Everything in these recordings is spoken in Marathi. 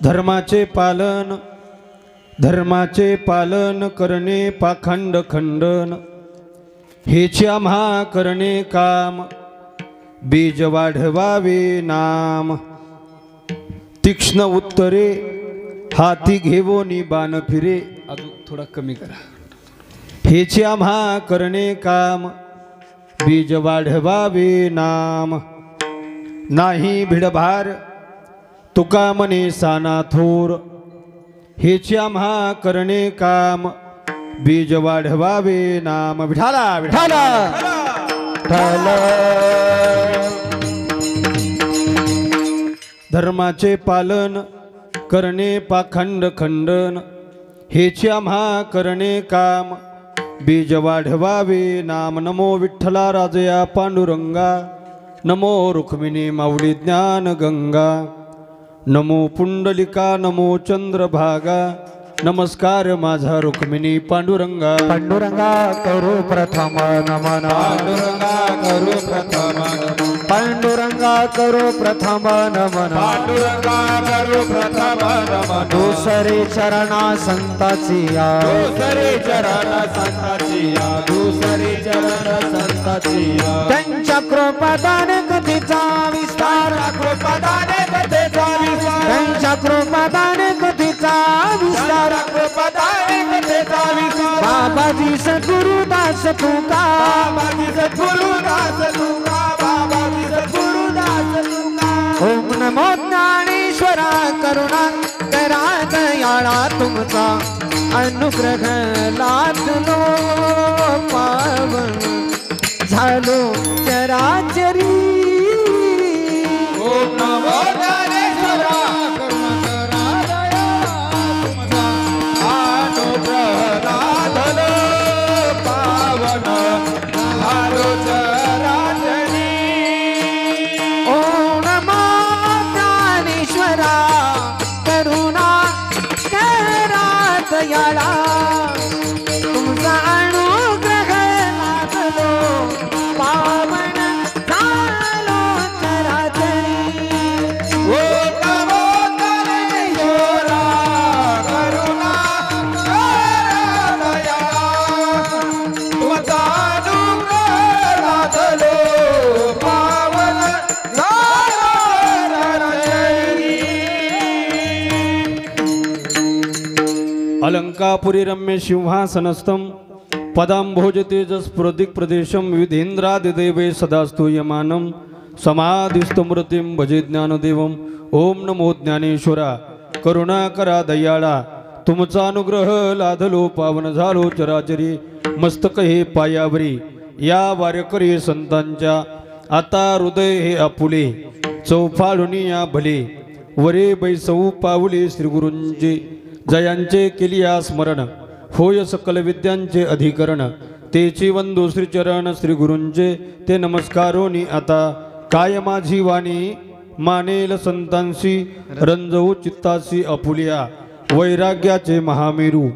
धर्माचे पालन करणे पाखंड खंडन हेचे आम्हा करणे काम बीज वाढवावे नाम तीक्ष्ण उत्तरे हाती घेवोनी बाण फिरे अजून थोडा कमी करा हेचे आम्हा करणे काम बीज वाढवावे नाम नाही भिडभार तुका मने साना थोर हेचे आम्हा करणे काम बीज वाढवावे नाम विठाला विठाला धर्माचे पालन करणे पाखंड खंडन हेचे आम्हा करणे काम बीज वाढवावे नाम नमो विठ्ठला राजया पांडुरंगा नमो रुक्मिणी माऊली ज्ञान गंगा नमो पुंडलिका नमो चंद्रभागा नमस्कार माझा रुक्मिणी पांडुरंगा पांडुरंगा करू प्रथम नमन पांडुरंगा करू प्रथम नमन पांडुरंगा करू प्रथम नमन पांडुरंगा करू प्रथम नमन दुसरे चरणा संताची या दुसरे चरण संताची या दुसरे चरण संताची या त्यांच्या कृपादान कथेचा विस्तार कृपादाने कथेचा विस्तार त्यांच्या कृपादान कथेचा विस्तार कृपादाने कथेचा विस्तार बाबाजी सद्गुरुदास तुका बाबाजी सद्गुरुदास तुका बाबाजी सद्गुरुदास तुका ओम नमो ज्ञानेश्वरा करुणा करा दयाळा तुमचा अनुग्रह लादलो पावन झालो चराचरी ओम नमो ज्ञानेश्वरा करुणा करा दया तुमचा अनुग्रह लादलो पावन झालो चराचरी ओम नमो ज्ञानेश्वरा करुणा करा दयाळा तुमचा अनुग्रह लादलो पावन झालो चराचरी ओम नमो ज्ञानेश्वरा करुणा करा दया तुमचा अनुग्रह लादलो पावन झालो चराचरी अलंकापुरी रम्य सिंहासनस्थं पदांभोज तेजस्फुरदिक् प्रदेशं विधीन्द्रादिदेवे सदा स्तूयमानं समाधिस्तमृतिं भजे ज्ञानदेवं ओम नमो ज्ञानेश्वरा करुणाकरा दयाळा तुमचा अनुग्रह लाधलो पावन झालो चराचरी मस्तक हे पायावरी या वारकरी संतांच्या आता हृदय हे आपुले चौफाळुनी या भले वरे बैसौ पावले श्रीगुरूंचे जयांचे केलिया स्मरण होय सकल विद्यांचे अधिकरण तेची वंदो श्रीचरण श्रीगुरूंचे ते नमस्कारोनी आता काय माझी वाणी मानेल संतांशी रंजवू चित्तासी अपुलिया वैराग्याचे महामेरू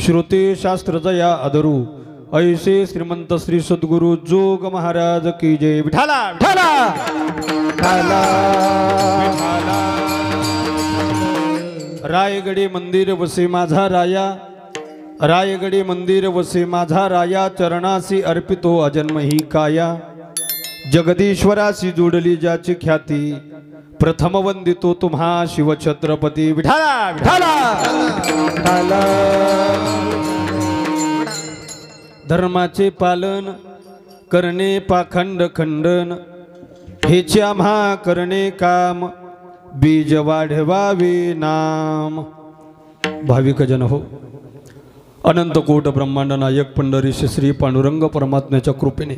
श्रुते शास्त्र जया अदरू ऐसे श्रीमंत श्री सद्गुरु जोग महाराज की जय विठाला विठाला रायगडी मंदिर वसे माझा राया रायगडी मंदिर वसे माझा राया चरणासी अर्पितो अजन्म ही काया जगदीश्वराशी जोडली ज्याची ख्याती प्रथम वंदितो तुम्हा शिवछत्रपती विठाला विठाला धर्माचे पालन करणे पाखंड खंडन हेचे आम्हा करणे काम बीज वाढवावे नाम भाविक जन हो अनंत कोट ब्रह्मांड नायक पंढरी श्री पांडुरंग परमात्म्याच्या कृपेने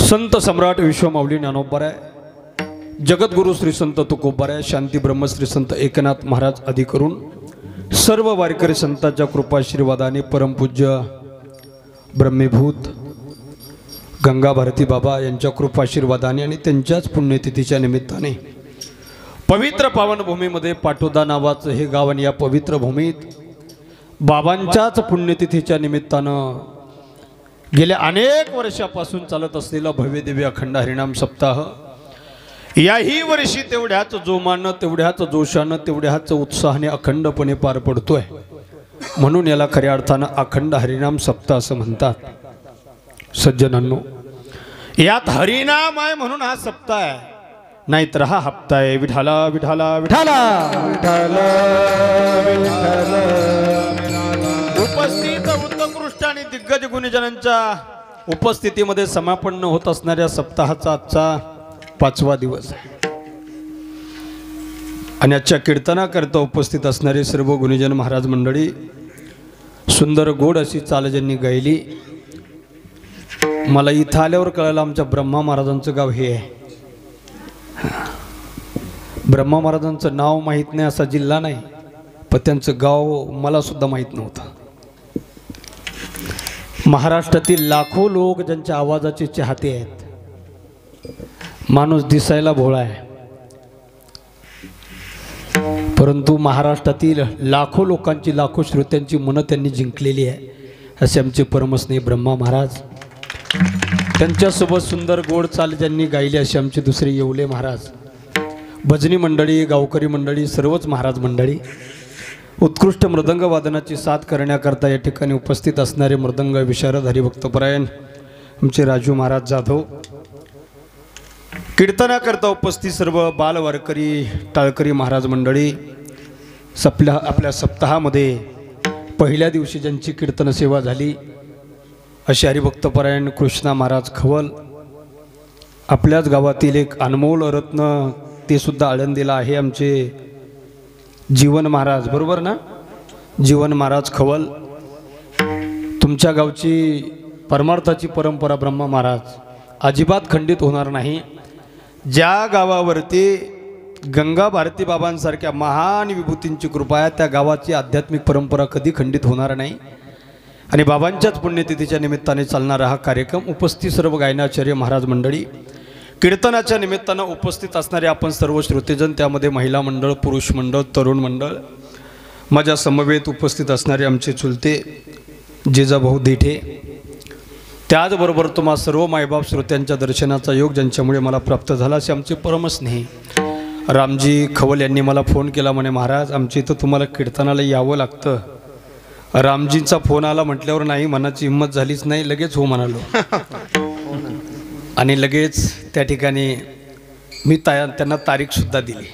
संत सम्राट विश्वमाऊली ज्ञानोबराय जगद्गुरु श्री संत तुकोबराय शांती ब्रह्मश्री संत एकनाथ महाराज आदी करून सर्व वारकरी संतांच्या कृपाशीर्वादाने परमपूज्य ब्रह्मीभूत गंगा भारती बाबा यांच्या कृपाशीर्वादाने आणि त्यांच्याच पुण्यतिथीच्या निमित्ताने पवित्र पावन भूमीमध्ये पाटोदा नावाचं हे गाव आणि या पवित्र भूमीत बाबांच्याच पुण्यतिथीच्या निमित्तानं गेल्या अनेक वर्षापासून चालत असलेला भव्य दिव्य अखंड हरिनाम सप्ताह याही वर्षी तेवढ्याच जोमानं, तेवढ्याच जोशानं, तेवढ्याच उत्साहाने अखंडपणे पार पडतोय. म्हणून याला खऱ्या अर्थानं अखंड हरिनाम सप्ताह असं म्हणतात. सज्जनांनो, यात हरिनाम आहे म्हणून हा सप्ताह आहे, नाहीतर हा हप्ता आहे. विठाला विठाला विठाला विठ्ठल विठ्ठल. उपस्थित उत्कृष्ट आणि दिग्गज गुणीजनांच्या उपस्थितीमध्ये समापन्न होत असणाऱ्या सप्ताहाचा आजचा 5वा दिवस आहे. आणि आजच्या कीर्तनाकरता उपस्थित असणारे सर्व गुणीजन महाराज मंडळी सुंदर गोड अशी चाल ज्यांनी गायली. मला इथं आल्यावर कळलं आमच्या ब्रह्मा महाराजांचं गाव हे आहे. ब्रह्मा महाराजांचं नाव माहीत नाही असा जिल्हा नाही, पण त्यांचं गाव मला सुद्धा माहीत नव्हतं. महाराष्ट्रातील लाखो लोक ज्यांच्या आवाजाचे चाहते आहेत. माणूस दिसायला भोळा आहे, परंतु महाराष्ट्रातील लाखो लोकांची, लाखो श्रोत्यांची मनं त्यांनी जिंकलेली आहे. असे आमचे परमस्नेही ब्रह्मा महाराज. त्यांच्यासोबत सुंदर गोड चाल ज्यांनी गायली असे आमचे दुसरे येवले महाराज. भजनी मंडळी, गावकरी मंडळी, सर्वच महाराज मंडळी. उत्कृष्ट मृदंग वादनाची साथ करण्याकरता या ठिकाणी उपस्थित असणारे मृदंग विशारद हरिभक्तपरायण आमचे राजू महाराज जाधव. कीर्तनाकरता उपस्थित सर्व बाल वारकरी, टाळकरी महाराज मंडळी. आपल्या सप्ताहामध्ये पहिल्या दिवशी ज्यांची कीर्तन सेवा झाली असे हरिभक्तपरायण कृष्णा महाराज खवल. आपल्याच गावातील एक अनमोल रत्न, ते सुद्धा आळंदीला आहे, आमचे जीवन महाराज. बरोबर ना? जीवन महाराज खवल. तुमच्या गावची परमार्थाची परंपरा ब्रह्मा महाराज अजिबात खंडित होणार नाही. ज्या गावावरती गंगा भारती बाबांसारख्या महान विभूतींची कृपा आहे त्या गावाची आध्यात्मिक परंपरा कधी खंडित होणार नाही. आणि बाबांच्याच पुण्यतिथीच्या निमित्ताने चालणारा हा कार्यक्रम. उपस्थित सर्व गायनाचार्य महाराज मंडळी, कीर्तनाच्या निमित्तानं उपस्थित असणारे आपण सर्व श्रोतेजन, त्यामध्ये महिला मंडळ, पुरुष मंडळ, तरुण मंडळ, माझ्या समवेत उपस्थित असणारे आमचे चुलते जिजाभाऊ देठे, त्याचबरोबर तुम्हा सर्व मायबाप श्रोत्यांच्या दर्शनाचा योग ज्यांच्यामुळे मला प्राप्त झाला असे आमचे परमस्नेही रामजी खवल यांनी मला फोन केला. म्हणे महाराज आमच्या इथं तुम्हाला कीर्तनाला यावं लागतं. रामजींचा फोन आला म्हटल्यावर नाही मनाची हिंमत झालीच नाही, लगेच हो म्हणालो. आणि लगेच त्या ठिकाणी मी त्यांना तारीखसुद्धा दिली.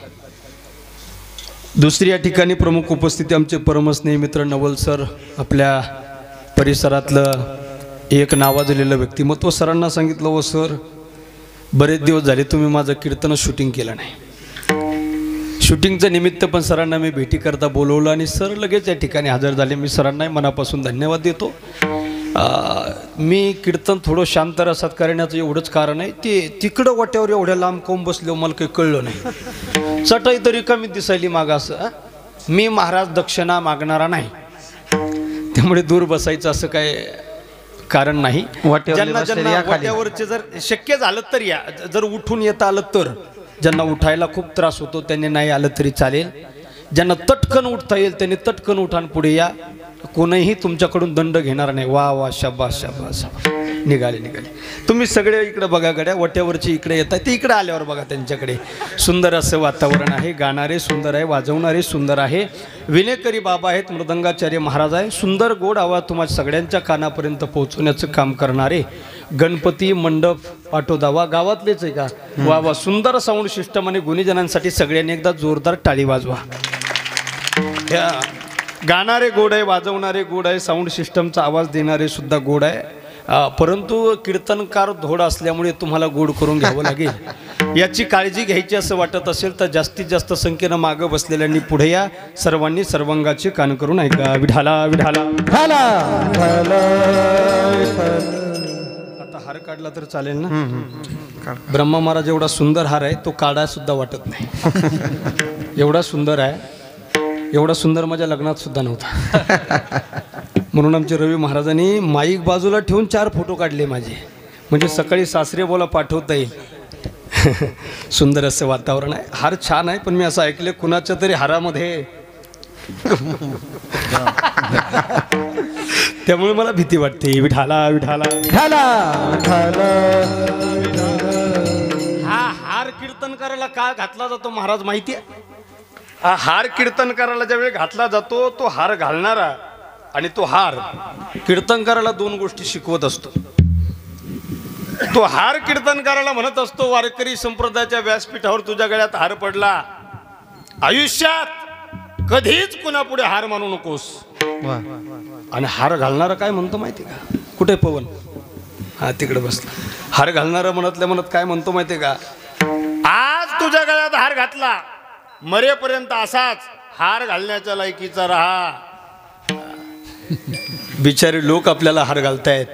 दुसरी या ठिकाणी प्रमुख उपस्थिती आमचे परमस्नेही मित्र नवल सर. आपल्या परिसरातलं एक नावाजलेलं व्यक्तिमत्व. सरांना सांगितलं, व सर बरेच दिवस झाले तुम्ही माझं कीर्तन शूटिंग केलं नाही. शूटिंगचं निमित्त पण सरांना मी भेटी करता बोलवलं आणि सर लगेच या ठिकाणी हजर झाले. मी सरांनाही मनापासून धन्यवाद देतो. मी कीर्तन थोडं शांत रसात करण्याचं एवढंच कारण आहे, ते तिकडं वाट्यावर एवढ्या लांब कोंब बसले मला काही कळलं नाही. चटाई तरी कमी दिसायली मागं असं. मी महाराज दक्षिणा मागणारा नाही, त्यामुळे दूर बसायचं असं काय कारण नाही. ज्यांना वाट्यावरचे जर शक्य झालं तर या, जर उठून येता आलं तर. ज्यांना उठायला खूप त्रास होतो त्यांनी नाही आलं तरी चालेल. ज्यांना तटकन उठता येईल त्यांनी तटकन उठान पुढे या. कोणीही तुमच्याकडून दंड घेणार नाही. वा वा, शाबास शाबास. निघाले निघाले. तुम्ही सगळे इकडे बघा गड्या, वट्यावरची इकडे येतात, ते इकडे आल्यावर बघा त्यांच्याकडे. सुंदर असं वातावरण आहे. गाणारे सुंदर आहे, वाजवणारे सुंदर आहे. विनेकरी बाबा आहेत, मृदंगाचार्य महाराज आहे. सुंदर गोड आवाज तुम्हा सगळ्यांच्या कानापर्यंत पोहोचवण्याचं काम करणारे गणपती मंडप पाटोदावा गावातलेच आहे का? वा वा, सुंदर साऊंड सिस्टम आणि गुणीजनांसाठी सगळ्यांनी एकदा जोरदार टाळी वाजवा. गाणारे गोड आहे, वाजवणारे गोड आहे, साऊंड सिस्टमचा आवाज देणारे सुद्धा गोड आहे. परंतु कीर्तनकार धोड असल्यामुळे तुम्हाला गोड करून घ्यावं लागेल. याची काळजी घ्यायची असं वाटत असेल तर जास्तीत जास्त संख्येनं मागं बसलेल्यांनी पुढे या. सर्वांनी सर्वांगाचे कान करून ऐका. विठाला विठाला विठाला. आता हार काढला तर चालेल ना? ब्रह्मा महाराज एवढा सुंदर हार आहे, तो काढा सुद्धा वाटत नाही. एवढा सुंदर आहे, एवढा सुंदर माझ्या लग्नात सुद्धा नव्हता. म्हणून आमचे रवी महाराजांनी माईक बाजूला ठेवून 4 फोटो काढले माझे, म्हणजे सकाळी सासरे बोला पाठवता येईल. सुंदर असं वातावरण आहे. हार छान आहे, पण मी असं ऐकले कुणाच्या तरी हारामध्ये त्यामुळे मला भीती वाटते. विठाला विठाला विठाला. हा हार कीर्तन करायला का घातला जातो महाराज माहिती आहे? हा हार कीर्तन करायला ज्यावेळी घातला जातो तो हार घालणारा आणि तो हार कीर्तन करायला दोन गोष्टी शिकवत असतो. तो हार कीर्तन करायला म्हणत असतो, वारकरी संप्रदायाच्या व्यासपीठावर तुझ्या गळ्यात हार पडला, आयुष्यात कधीच कुणापुढे हार मानू नकोस. आणि हार घालणारा काय म्हणतो माहिती का? कुठे पवन? हा तिकडे बसला. हार घालणारा म्हणतल्या म्हणत काय म्हणतो माहिती का? आज तुझ्या गळ्यात हार घातला, मरेपर्यंत असाच हार घालण्याच्या लायकीचा राहा. बिचारे लोक आपल्याला हार घालतायत.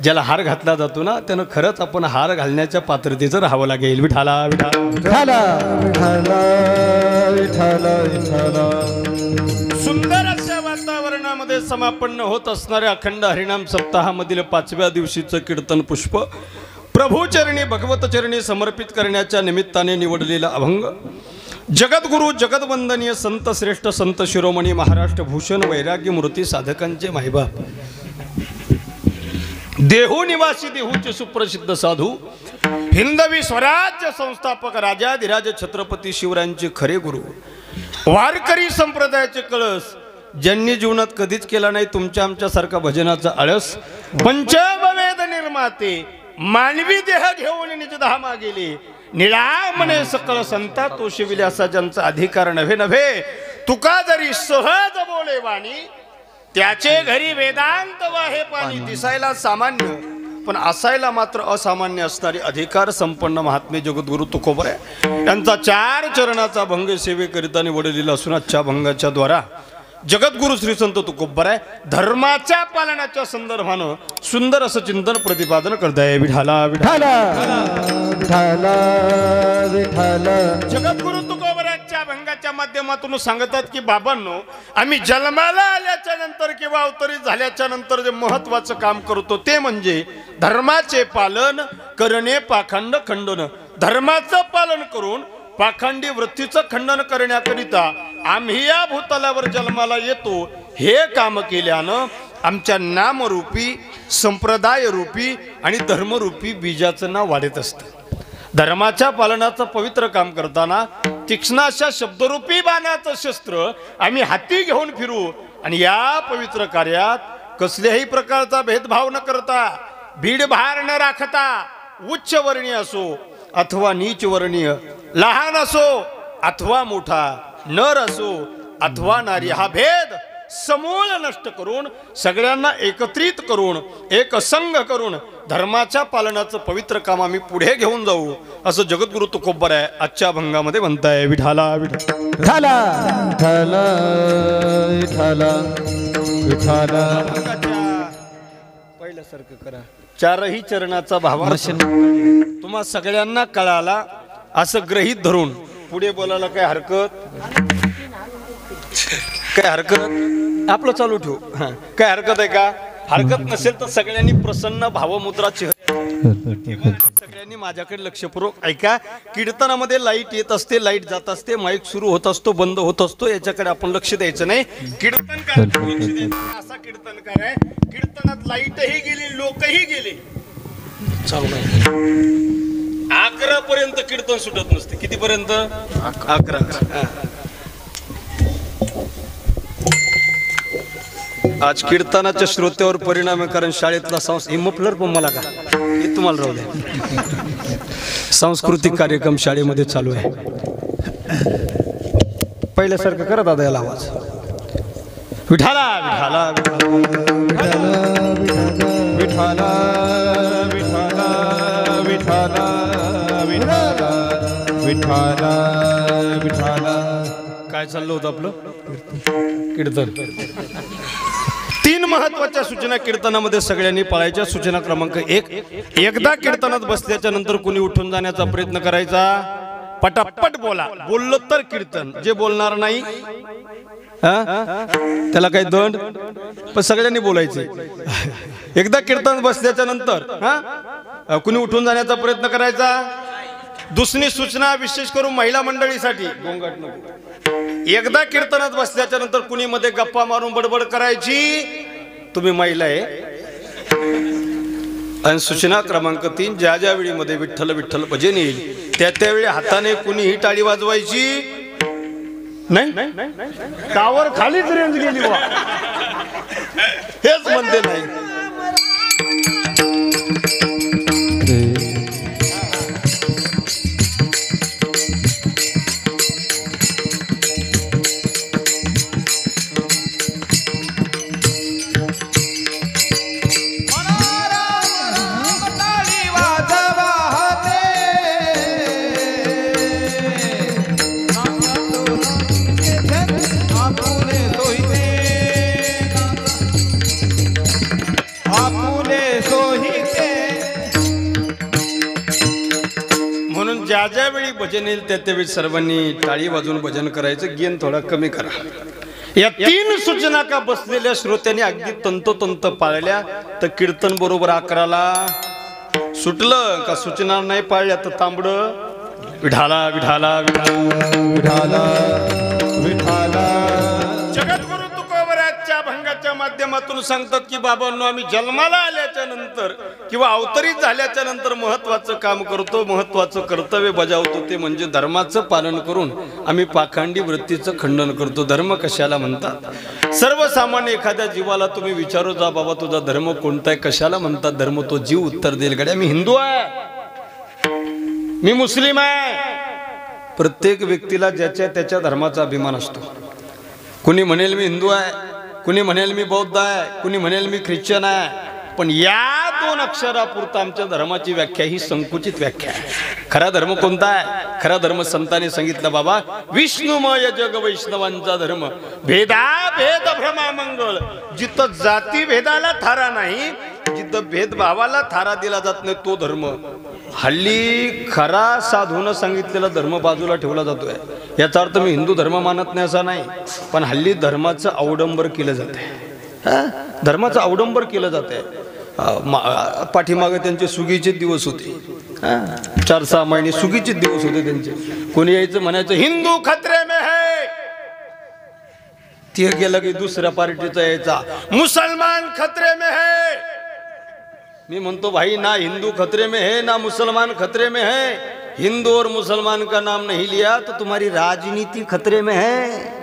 ज्याला हार घातला जातो ना त्यानं खरंच आपण हार घालण्याच्या पात्रतेचं राहावं लागेल. विठाला विठाला विठाला विठाला विठाला विठाला. सुंदर अशा वातावरणामध्ये समापन्न होत असणाऱ्या अखंड हरिनाम सप्ताहामधील 5व्या दिवशीचं कीर्तन पुष्प प्रभूचरणी भगवत चरणी समर्पित करण्याच्या निमित्ताने निवडलेला अभंग जगद्गुरु जगदवंदनीय संत श्रेष्ठ संत शिरोमणी महाराष्ट्र भूषण वैराग्य मूर्ती साधकांचे मायबाप, देहू निवासी देहूचे सुप्रसिद्ध साधू, हिंदवी स्वराज्य संस्थापक राजाधिराज छत्रपती शिवरायांचे खरे गुरु, वारकरी संप्रदायाचे कळस, ज्यांनी जीवनात कधीच केला नाही तुमच्या आमच्यासारखा भजनाचा आळस, पंचमवेद निर्माते, मानवी देह घेऊन निजधामा गेले, निळामणे सकळ संता तोषविल्यासा ज्यांचा अधिकार नव्हे नव्हे, तुका जरी सहज बोले वाणी, त्याचे घरी वेदांत वाहे पाणी. दिसायला सामान्य पण असायला मात्र असामान्य असणारे अधिकार संपन्न महात्मे जगद्गुरु तुकोबर यांचा 4 चरणाचा भंग सेवेकरिता निवडलेला असून आजच्या भंगाच्या द्वारा जगद्गुरु श्री संत तुकोबर धर्माच्या पालनाच्या संदर्भानं सुंदर असं चिंतन प्रतिपादन करताय. विठाला विठाला विठाला विठाला. जगद्गुरु तुकोबरांच्या भंगाच्या माध्यमातून सांगतात की बाबांनो, आम्ही जन्माला आल्याच्या नंतर किंवा अवतरित झाल्याच्या नंतर जे महत्वाचं काम करतो ते म्हणजे धर्माचे पालन करणे, पाखंड खंडन. धर्माचं पालन करून पाखंडी वृत्तीचं खंडन करण्याकरिता आम्ही या भूतलावर जन्माला येतो. हे काम केल्यानं आमच्या नामरूपी, संप्रदाय रूपी आणि धर्मरूपी बीजाचं नाव वाढत असतं. धर्माच्या पालनाचं पवित्र काम करताना तीक्ष्ण अशा शब्दरूपी बाणाचं शस्त्र आम्ही हाती घेऊन फिरू आणि या पवित्र कार्यात कसल्याही प्रकारचा भेदभाव न करता, भीडभार न राखता, उच्च वर्णीय असो अथवा नीच वर्णीय, लहान असो अथवा मोठा, नर असो अथवा नारी, हा भेद समूळ नष्ट करून सगळ्यांना एकत्रित करून एक संघ करून धर्माच्या पालनाचं पवित्र काम आम्ही पुढे घेऊन जाऊ असं जगद्गुरु तुकोबर आहे आजच्या भंगामध्ये म्हणताय. विठाला विठाला विठाला विठाला विठाला. पहिल्यासारखं करा. 4ही चरणाचा भावार्थ तुम्हा सगळ्यांना कळाला असं गृहीत धरून पुढे बोलायला काय हरकत? काय हरकत? आपलं चालू ठेवू. काय हरकत आहे का? हरकत नसेल तर सगळ्यांनी प्रसन्न भावमुद्रा सगळ्यांनी माझ्याकडे लक्षपूर्वक ऐका. कीर्तनामध्ये लाईट येत असते, लाईट जात असते, माईक सुरू होत असतो, बंद होत असतो, याच्याकडे आपण लक्ष द्यायचं नाही. कीर्तनकार लक्ष द्यायचं. असा कीर्तनकार आहे कीर्तनात लाईटही गेली, लोकही गेले, चालू नाही. 11 पर्यंत कीर्तन सुटत नसते. कितीपर्यंत? 11. आज कीर्तनाच्या श्रोत्यावर परिणाम आहे, कारण शाळेतला मफलर पण मला का हे तुम्हाला राहू द्या. सांस्कृतिक कार्यक्रम शाळेमध्ये चालू आहे. पहिल्यासारखं करा दादा याला आवाज. विठाला विठाला विठाला विठाला विठाला विठाला विठाला विठाला. काय चाललं होतं आपलं कीर्तन? 3 महत्वाच्या सूचना कीर्तनामध्ये सगळ्यांनी पाळायच्या. सूचना क्रमांक 1, एकदा कीर्तनात बसल्याच्या नंतर कुणी उठून जाण्याचा प्रयत्न करायचा. पटापट बोला. बोललो तर कीर्तन, जे बोलणार नाही त्याला काही दंड. पण सगळ्यांनी बोलायचे. एकदा कीर्तन बसल्याच्या नंतर कुणी उठून जाण्याचा प्रयत्न करायचा. दुसरी सूचना विशेष करून महिला मंडळीसाठी, गोंगाट नको. एकदा कीर्तनात बसल्याच्या नंतर कुणी मध्ये गप्पा मारून बडबड करायची. तुम्ही महिला आहे आणि सूचना क्रमांक 3, ज्या ज्या वेळीमध्ये विठ्ठल विठ्ठल भजन येईल त्या त्यावेळी हाताने कुणीही टाळी वाजवायची नाही. टावर खालीच रेंज गेली बा, हेच म्हणते नाही. ज्या ज्या वेळी भजन येईल त्या त्यावेळी सर्वांनी टाळी वाजवून भजन करायचं. गेन थोडा कमी करा. या 3 सूचना का बसलेल्या श्रोत्यांनी अगदी तंतोतंत पाळल्या तर कीर्तन बरोबर 11ला सुटलं. का सूचना नाही पाळल्या तर तांबड विठाला विठाला विठाला विठाला. जगद्गुरु तुकोबराच्या भंगाच्या माध्यमातून सांगतात की बाबांनो, आम्ही जन्माला आल्याच्या नंतर किंवा अवतरित झाल्याच्या नंतर महत्वाचं काम करतो, महत्वाचं कर्तव्य बजावतो, ते म्हणजे धर्माचं पालन करून आम्ही पाखंडी वृत्तीचं खंडन करतो. धर्म कशाला म्हणतात? सर्वसामान्य एखाद्या जीवाला तुम्ही विचारू जा, बाबा तुझा धर्म कोणता आहे, कशाला म्हणतात धर्म, तो जीव उत्तर देईल, गड्या मी हिंदू आहे, मी मुस्लिम आहे. प्रत्येक व्यक्तीला ज्याच्या त्याच्या धर्माचा अभिमान असतो. कुणी म्हणेल मी हिंदू आहे, कुणी म्हणेल मी बौद्ध आहे, कुणी म्हणेल मी ख्रिश्चन आहे. पण या 2 अक्षरापुरता आमच्या धर्माची व्याख्या ही संकुचित व्याख्या आहे. खरा धर्म कोणता आहे? खरा धर्म संतांनी सांगितलं, बाबा विष्णुमय जग वैष्णवांचा धर्म, भेदा भेद भ्रमा मंगळ. जिथं जाती भेदाला थारा नाही, जिथं भेदभावाला थारा दिला जात नाही, तो धर्म. हल्ली खरा साधून सांगितलेला धर्म बाजूला ठेवला जातोय. याचा अर्थ मी हिंदू धर्म मानत नाही असा नाही, पण हल्ली धर्माचं अवडंबर केलं जाते. धर्माचं अवडंबर केलं जाते. पाठीमागे त्यांचे सुगीचे दिवस होते, 4-6 महिने सुगीचे दिवस होते त्यांचे. कोणी यायचं म्हणायचं हिंदू खतरे में है, ते गेलं की दुसऱ्या पार्टीचा यायचा मुसलमान खतरे में है. मी म्हणतो भाई, ना हिंदू खतरे में है ना मुसलमान खतरे में है. हिंदू और मुसलमान का नाम नहीं लिया तो तुम्हारी राजनीति खतरे में है.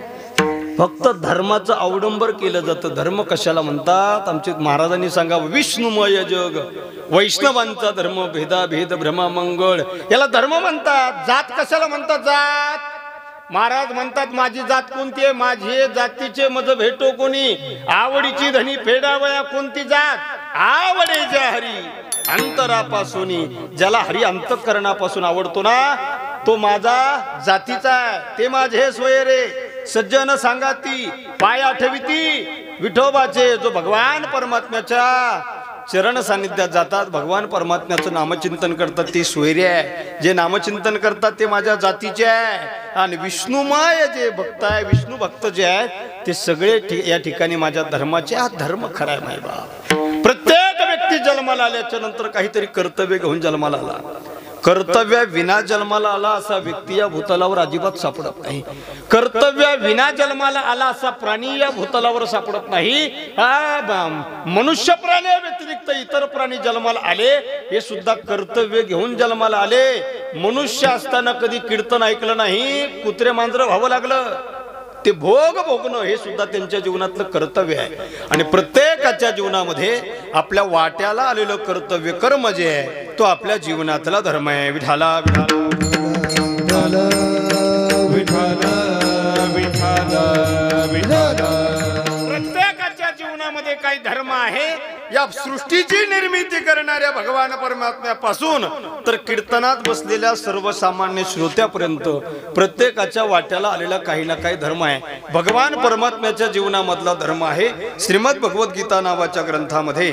फक्त धर्माचं अवडंबर केलं जातं. धर्म कशाला म्हणतात? आमचे महाराजांनी सांगावं, विष्णुमय जग वैष्णवांचा धर्म, भेदा भेद भ्रमा मंगळ, याला धर्म म्हणतात. जात कशाला म्हणतात? जात महाराज म्हणतात माझी जात कोणती आहे? माझी जातीचे मज भेटो कोणी, आवडीची धनी फेडावया कोणती जात, आवडे ज्या हरी अंतरापासून. ज्याला हरी अंतःकरणापासून आवडतो ना, तो माझा जातीचा आहे, ते माझे सोयरे. सज्जन सांगाती पाय आठविती विठोबाचे. जो भगवान परमात्म्याच्या चरण सानिध्यात जातात, भगवान परमात्म्याचं नामचिंतन करतात, ते सोयरे आहे. जे नामचिंतन करतात ते माझ्या जातीचे आहे. आणि विष्णुमय जे भक्त आहे, विष्णू भक्त जे आहेत, ते सगळे या ठिकाणी माझ्या धर्माचे. हा धर्म खरा आहे माय बाप. प्रत्येक व्यक्ती जन्माला आल्याच्या नंतर काहीतरी कर्तव्य घेऊन जन्माला आला. कर्तव्य विना जन्माला आला असा व्यक्ती या भूतलावर अजिबात सापडत नाही. कर्तव्य विना जन्माला आला असा प्राणी या भूतलावर सापडत नाही. मनुष्य प्राणी व्यतिरिक्त इतर प्राणी जन्माला आले, हे सुद्धा कर्तव्य घेऊन जन्माला आले. मनुष्य असताना कधी कीर्तन ऐकलं नाही, कुत्रे मांजरं व्हावं लागलं. ते भोग भोगणं हे सुद्धा त्यांच्या जीवनातलं कर्तव्य आहे. आणि प्रत्येकाच्या जीवनामध्ये आपल्या वाट्याला आलेलं कर्तव्य कर्म जे आहे, तो आपल्या जीवनातला धर्म आहे. विठाला विठाला विठाला विठाला विठाला. प्रत्येकाच्या जीवनामध्ये काही धर्म आहे. या सृष्टीची निर्मिती करणाऱ्या भगवान परमात्म्यापासून तर कीर्तनात बसलेल्या सर्वसामान्य श्रोत्यापर्यंत प्रत्येकाच्या वाट्याला आलेला काही ना काही धर्म आहे. भगवान परमात्म्याच्या जीवनामधला धर्म आहे. श्रीमद भगवद्गीता नावाच्या ग्रंथामध्ये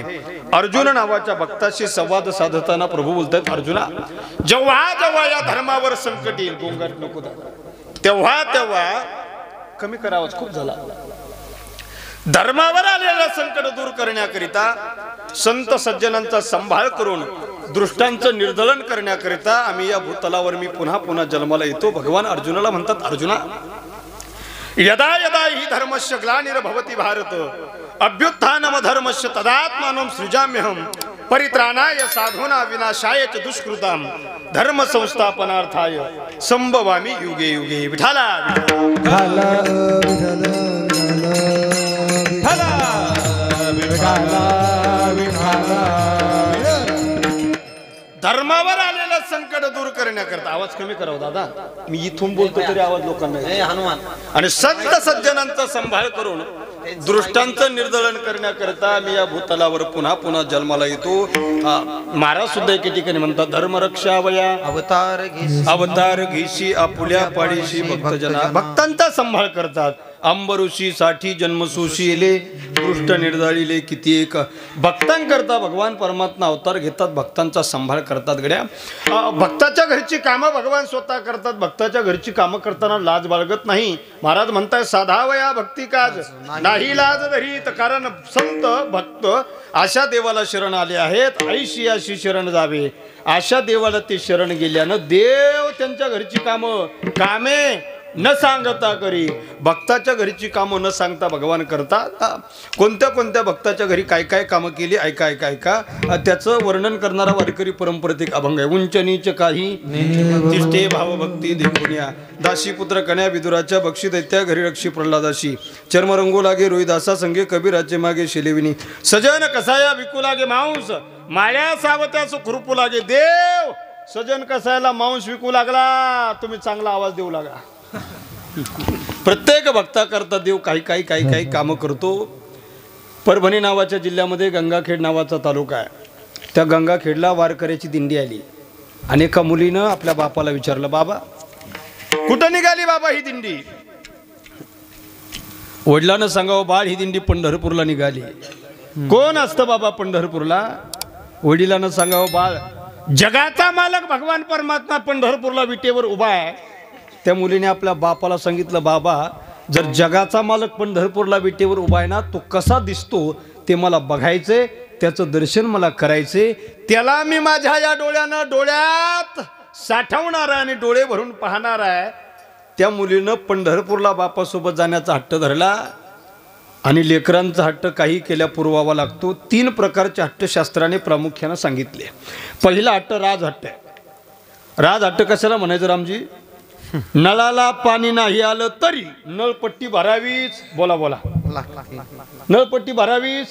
अर्जुन नावाच्या भक्ताशी संवाद साधताना प्रभू बोलतात, अर्जुना जेव्हा जेव्हा या धर्मावर संकट येईल, गोंगाट नको तेव्हा तेव्हा कमी करावाच खूप झाला. धर्मावर आलेलं संकट दूर करण्याकरिता, संत सज्जनांचा सांभाळ करून दृष्टांचं निर्दलन करण्याकरिता आम्ही या भूतलावर मी पुन्हा पुन्हा जन्माला येतो. भगवान अर्जुनाला म्हणतात, अर्जुना यदा यदा हि धर्मस्य ग्लानिर्भवति भारत अभ्युत्थानम धर्मस्य तदात्मानं सृजाम्यहम् परित्राणाय साधूना विनाशाय च दुष्कृताम धर्म संस्थापनार्थाय संभवामी युगे युगे. विठाला धर्मावर आलेलं संकट दूर करण्याकरता. आवाज कमी करावा दादा, मी इथून बोलतो तरी आवाज लोकांना हनुमान. आणि संत सज्जनांचा संभाळ करून दृष्टांचं निर्दलन करण्याकरता मी या भूतलावर पुन्हा पुन्हा जन्माला येतो. महाराज सुद्धा एके ठिकाणी म्हणतात धर्मरक्षावया अवतार घेशी आपुल्या पाडीशी भक्तजना. भक्तांचा संभाळ करतात. अंबऋषी साठी जन्मसुशीले दृष्ट निर्दळीले किती एक. भक्तांकरता भगवान परमात्मा अवतार घेतात, भक्तांचा संभाळ करतात. गड्या भक्ताच्या घरची कामं भगवान स्वतः करतात. भक्ताच्या घरची कामं करताना लाज बाळगत नाही. महाराज म्हणताय साधावया भक्ती काज नाही लाज धरीत. कारण संत भक्त अशा देवाला शरण आले आहेत. ऐशी अशी शरण जावे अशा देवाला ते शरण गेल्यानं देव त्यांच्या घरची कामे न सांगता करी. भक्ताच्या घरची कामं न सांगता भगवान करतात. कोणत्या कोणत्या भक्ताच्या घरी काय काय कामं केली ऐका ऐका ऐका. त्याचं वर्णन करणारा वारकरी परंपरेत एक अभंग आहे. उंच नीच काही तिष्ठे भावभक्ती देखून या. दासी पुत्र कन्या विदुराच्या बक्षी दैत्या घरी रक्षी प्रल्हादाशी. चर्म रंगू लागे रोहिदासा संगे कबीराचे मागे शिलेविनी. सजन कसाया विकू लागे मांस माया सावत्यास खुरपू लागे. देव सजन कसायला मांस विकू लागला. तुम्ही चांगला आवाज देऊ लागा. प्रत्येक भक्ता करता देव काही कामं करतो. परभणी नावाच्या जिल्ह्यामध्ये गंगाखेड नावाचा तालुका आहे. त्या गंगाखेडला वारकऱ्याची दिंडी आली आणि एका मुलीनं आपल्या बापाला विचारलं, बाबा कुठं निघाली बाबा ही दिंडी? वडिलांना सांगावं, बाळ ही दिंडी पंढरपूरला निघाली. कोण असतं बाबा पंढरपूरला? वडिलांना सांगावं, बाळ जगाचा मालक भगवान परमात्मा पंढरपूरला विटेवर उभा आहे. त्या मुलीने आपल्या बापाला सांगितलं, बाबा जर जगाचा मालक पंढरपूरला विटेवर उभा आहे ना, तो कसा दिसतो ते मला बघायचंय, त्याचं दर्शन मला करायचे. त्याला मी माझ्या या डोळ्यानं डोळ्यात साठवणार आहे आणि डोळे भरून पाहणार आहे. त्या मुलीनं पंढरपूरला बापासोबत जाण्याचा हट्ट धरला. आणि लेकरांचा हट्ट काही केल्या पुरवावा लागतो. 3 प्रकारचे हट्ट शास्त्राने प्रामुख्याने सांगितले. पहिला हट्ट राजहट्ट आहे. राजहट्ट कशाला म्हणायचं रामजी? नळाला पाणी नाही आलं तरी नळपट्टी भरावीच. बोला बोला, नळपट्टी भरावीच.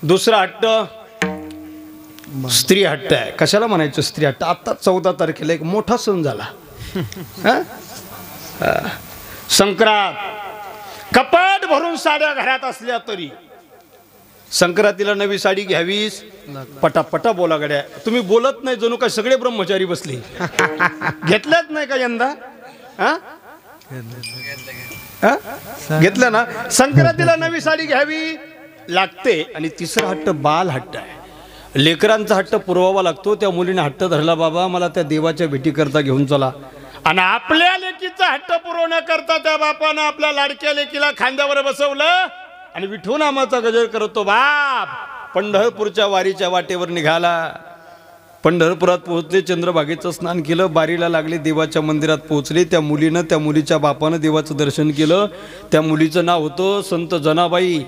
दुसरा हट्ट स्त्री हट्ट आहे. कशाला म्हणायचं स्त्री हट्ट? आता 14 तारखेला एक मोठा सण झाला, संक्रांत. कपाट भरून साड्या घरात असल्या तरी संक्रांतीला नवी साडी घ्यावीच. पटापटा बोला गड्या. तुम्ही बोलत नाही, जणू काय सगळे ब्रह्मचारी बसले. घेतल्याच नाही का यंदा? घेतलं ना. संक्रांतीला नवी साडी घ्यावी लागते. आणि तिसरा हट्ट बाल हट्ट आहे. लेकरांचा हट्ट पुरवावा लागतो. त्या मुलीने हट्ट धरला, बाबा मला त्या देवाच्या भेटीकरता घेऊन चला. आणि आपल्या लेकीचा हट्ट पुरवण्याकरता त्या बापानं आपल्या लाडक्या लेकीला खांद्यावर बसवलं आणि विठू नामाचा गजर करतो बाप पंढरपूरच्या वारीच्या वाटेवर निघाला. पंढरपुरात पोहोचले, चंद्रभागेचं स्नान केलं, बारीला लागले, देवाच्या मंदिरात पोहोचले. त्या मुलीनं, त्या मुलीच्या बापानं देवाचं दर्शन केलं. त्या मुलीचं नाव होतं संत जनाबाई.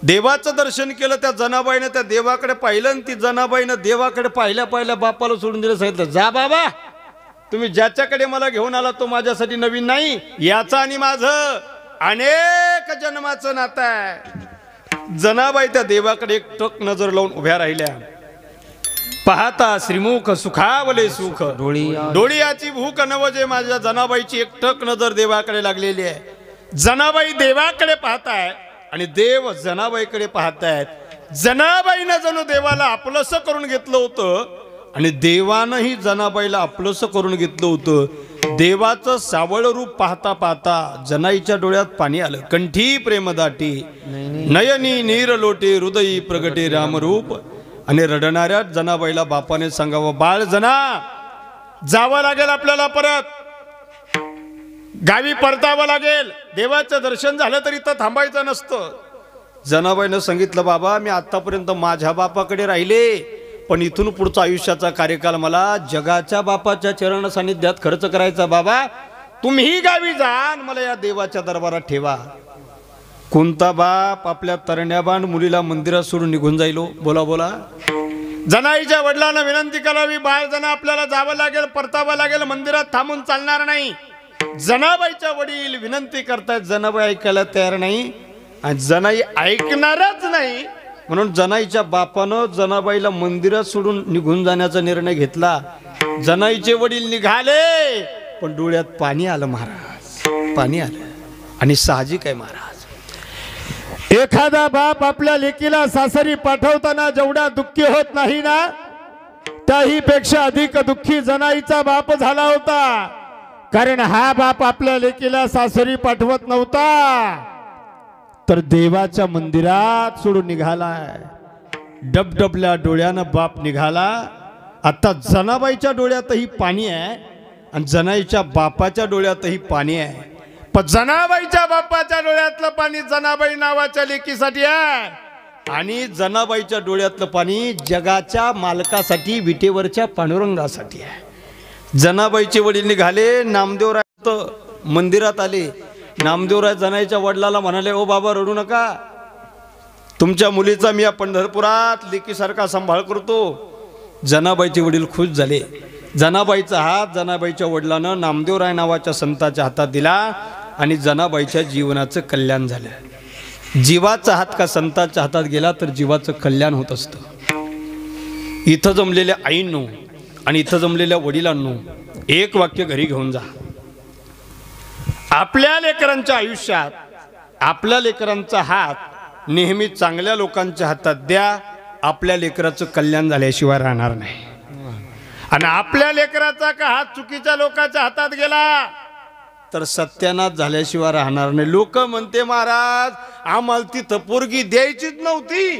देवाचं दर्शन केलं. त्या जनाबाईनं त्या देवाकडे पाहिलं आणि ती जनाबाईनं देवाकडे पाहिल्या पाहिल्या बापाला सोडून दिलं. सांगितलं, जा बाबा, तुम्ही ज्याच्याकडे मला घेऊन आला तो माझ्यासाठी नवीन नाही, याचा आणि माझं अनेक जन्माचं नातं आहे. जनाबाई त्या देवाकडे एक टक नजर लावून उभ्या राहिल्या. पाहता श्रीमुख सुखावले सुख डोळियाची भूक नवजे. माझ्या जनाबाईची एक टक नजर देवाकडे लागलेली आहे. जनाबाई देवाकडे पाहताय आणि देव जनाबाईकडे पाहतायत. जनाबाईनं जणू देवाला आपलंसं करून घेतलं होतं आणि देवानंही जनाबाईला आपलंसं करून घेतलं होतं. देवाचं सावळ रूप पाहता पाहता जनाईच्या डोळ्यात पाणी आलं. कंठी प्रेमदाटी नयनी नीर लोटे हृदयी प्रगटे रामरूप. आणि रडणाऱ्या जनाबाईला बापाने सांगावं, बाळ जना, जावं लागेल आपल्याला, परत गावी परतावं लागेल. देवाचं दर्शन झालं तरी तर थांबायचं नसतं. जनाबाईनं सांगितलं, बाबा मी आतापर्यंत माझ्या बापाकडे राहिले, पण इथून पुढचा आयुष्याचा कार्यकाल मला जगाच्या बापाच्या चरण सानिध्यात खर्च करायचा. बाबा तुम्ही गावी जा आणि मला या देवाच्या दरबारात ठेवा. कोणता बाप आपल्या तरण्याबाण मुलीला मंदिरात सोडून निघून जाईल? बोला बोला. जनाईच्या वडिलांना विनंती करावी, बाहेर जाणं आपल्याला जावं लागेल, परतावं लागेल, मंदिरात थांबून चालणार नाही. जनाबाईच्या वडील विनंती करतायत, जनाबाई ऐकायला तयार नाही आणि जनाई ऐकणारच नाही. म्हणून जनाईच्या बापानं जनाबाईला मंदिरात सोडून निघून जाण्याचा निर्णय घेतला. जनाईचे वडील निघाले पण डोळ्यात पाणी आलं महाराज, पाणी आलं. आणि साहजिक आहे महाराज, एखादा बाप आपल्या लेकीला सासरी पाठवताना जेवढा दुःखी होत नाही ना, त्याही पेक्षा अधिक दुःखी जनाईचा बाप झाला होता. कारण हा बाप आपल्या लेकीला सासरी पाठवत नव्हता, तर देवाच्या मंदिरात सोडून निघालाय. डबडबल्या डोळ्यानं बाप निघाला. आता जनाबाईच्या डोळ्यातही पाणी आहे आणि जनाईच्या बापाच्या डोळ्यातही पाणी आहे. पण जनाबाईच्या बापाच्या डोळ्यातलं पाणी जनाबाई नावाच्या लेकीसाठी आहे आणि जनाबाईच्या डोळ्यातलं पाणी जगाच्या मालकासाठी, विटेवरच्या पांडुरंगासाठी आहे. जनाबाईचे वडील निघाले, नामदेवराय मंदिरात आले. नामदेवराय जनाईच्या वडिलाला म्हणाले, ओ बाबा रडू नका, तुमच्या मुलीचा मी या पंढरपुरात लेकीसारखा सांभाळ करतो. जनाबाईचे वडील खुश झाले. जनाबाईचा हात जनाबाईच्या वडिलानं नामदेवराय नावाच्या संताच्या हातात दिला आणि जनाबाईच्या जीवनाचं कल्याण झालं. जीवाचा हात का संताच्या हातात गेला तर जीवाचं कल्याण होत असतं. इथं जमलेल्या आईंनो आणि इथं जमलेल्या वडिलांनो, एक वाक्य घरी घेऊन जा. आपल्या लेकरांच्या आयुष्यात आपल्या लेकरांचा हात नेहमी चांगल्या लोकांच्या हातात द्या. आपल्या लेकराचं कल्याण झाल्याशिवाय राहणार नाही. आणि आपल्या लेकराचा का हात चुकीच्या लोकांच्या हातात गेला तर सत्यानाश झाल्याशिवाय राहणार नाही. लोक म्हणते, महाराज आम्हाला तिथं पोरगी द्यायचीच नव्हती,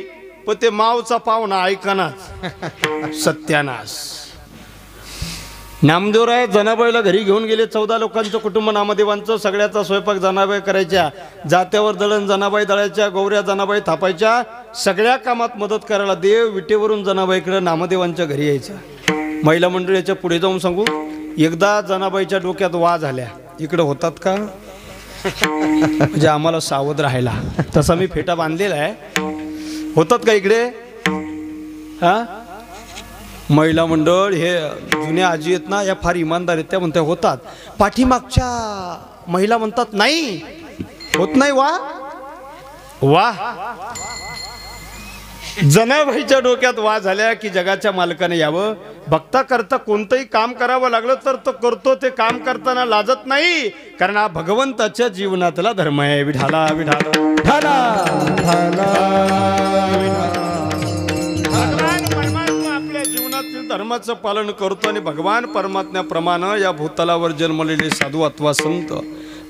पण ते मावचा पाहुणा ऐकनाच. सत्यानाश. नामदेवराय जनाबाईला घरी घेऊन गेले. 14 लोकांचं कुटुंब नामदेवांचं. सगळ्याचा स्वयंपाक जनाबाई करायच्या. जात्यावर दळण जनाबाई दळायच्या, गौऱ्या जनाबाई थापायच्या. सगळ्या कामात मदत करायला देव विटेवरून जनाबाईकडे नामदेवांच्या घरी यायच्या. महिला मंडळीच्या पुढे जाऊन सांगू, एकदा जनाबाईच्या डोक्यात वा झाल्या, इकडे होतात का म्हणजे आम्हाला सावध राहायला. तसा मी फेटा बांधलेला आहे, होतात का इकडे? हा, महिला मंडळ हे जुन्या आजी आहेत ना, या फार इमानदार आहेत. त्या म्हणतात होतात. पाठीमागच्या महिला म्हणतात नाही होत नाही. वा वा. जनाबाईच्या डोक्यात वा झाल्या की जगाच्या मालकाने यावं. भक्ता करता कोणतंही काम करावं लागलं तर तो करतो. ते काम करताना लाजत नाही, कारण हा भगवंताच्या जीवनातला धर्म आहे. विठाला विठाला विठाला. भगवान परमात्मा आपल्या जीवनातील धर्माचं पालन करतो आणि भगवान परमात्म्याप्रमाणे या भूतलावर जन्मलेले साधू अथवा संत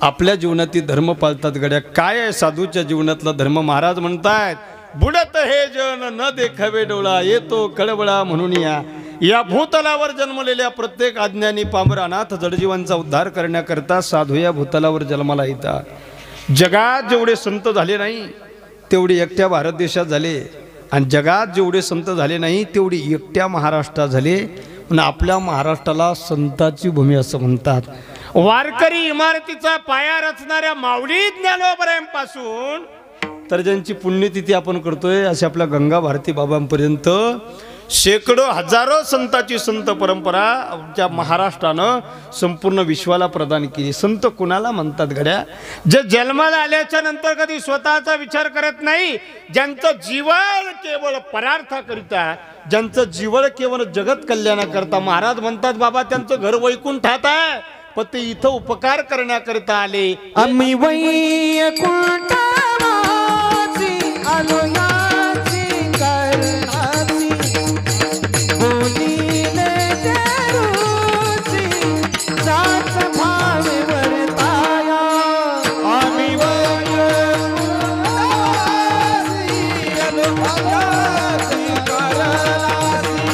आपल्या जीवनातील धर्म पाळतात. गड्या काय आहे साधूच्या जीवनातला धर्म? महाराज म्हणतायत, बुडत हे जन न देखावे डोळा, येतो कळवळा म्हणून या भूतलावर जन्मलेल्या प्रत्येक अज्ञानी पामर अनाथ जडजीवांचा उद्धार करण्याकरता साधू या भूतलावर जन्माला येतात. जगात जेवढे संत झाले नाही तेवढे एकट्या भारत देशात झाले, आणि जगात जेवढे संत झाले नाही तेवढे एकट्या महाराष्ट्रात झाले. पण आपल्या महाराष्ट्राला संताची भूमी असं म्हणतात. वारकरी इमारतीचा पाया रचणाऱ्या माऊली ज्ञानोबरायांपासून तर ज्यांची पुण्यतिथी आपण करतोय अशा आपल्या गंगा भारती बाबांपर्यंत शेकडो हजारो संतांची संत परंपरा आमच्या महाराष्ट्रानं संपूर्ण विश्वाला प्रदान केली. संत कुणाला म्हणतात गड्या? जे जन्माला आल्याच्या नंतर कधी स्वतःचा विचार करत नाही, ज्यांचं जीवन केवळ परार्थाकरिता, ज्यांचं जीवन केवळ जगत कल्याणाकरता. महाराज म्हणतात बाबा त्यांचं घर वैकुंठात आहे, पण ते इथं उपकार करण्याकरिता आले. आम्ही वैकुंठावासी आलो याची करणाची, बोलिले तेरुची जात भावे वर्ताया. आम्ही वैकुंठावासी आलो याची करणाची,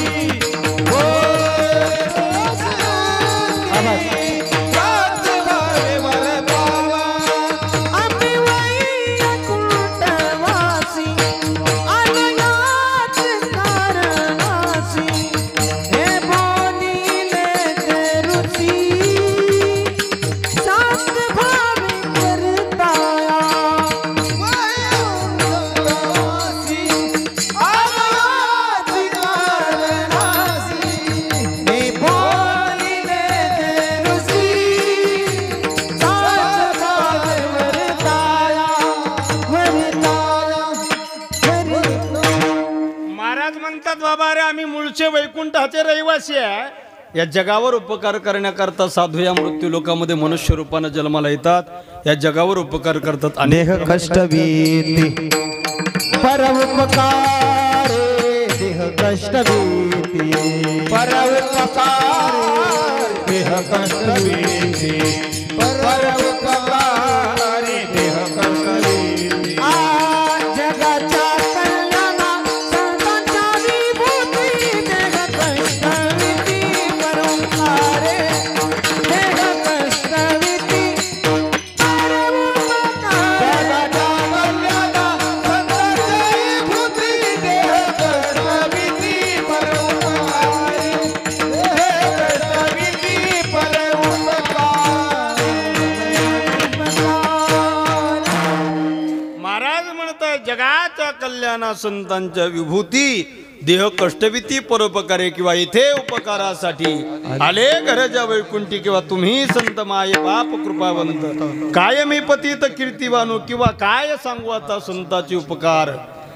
म्हणतात बाबा अरे आम्ही मूळचे वैकुंठाचे रहिवासी आहे, या जगावर उपकार करण्याकरता साधू या मृत्यू लोकामध्ये मनुष्य रूपानं जन्माला येतात, या जगावर उपकार करतात अनेक देह कष्ट भीती परोपकार देह कष्ट भीती परोपकार देह कष्ट भीती परोपकार देह कष्ट भीती जगाच्या कल्याणा संतांच्या विभूती देह कष्ट भीती परोपकार देह कष्ट भीती महाराज म्हणताय जगाच्या कल्याणा संतांच्या विभूती देह कष्टभीती परोपकारे किंवा इथे उपकारासाठी आले घराच्या वैकुंठी किंवा तुम्ही संत माये बाप कृपावंत काय मी पतित कीर्तिवानू किंवा काय सांगू आता संताचे उपकार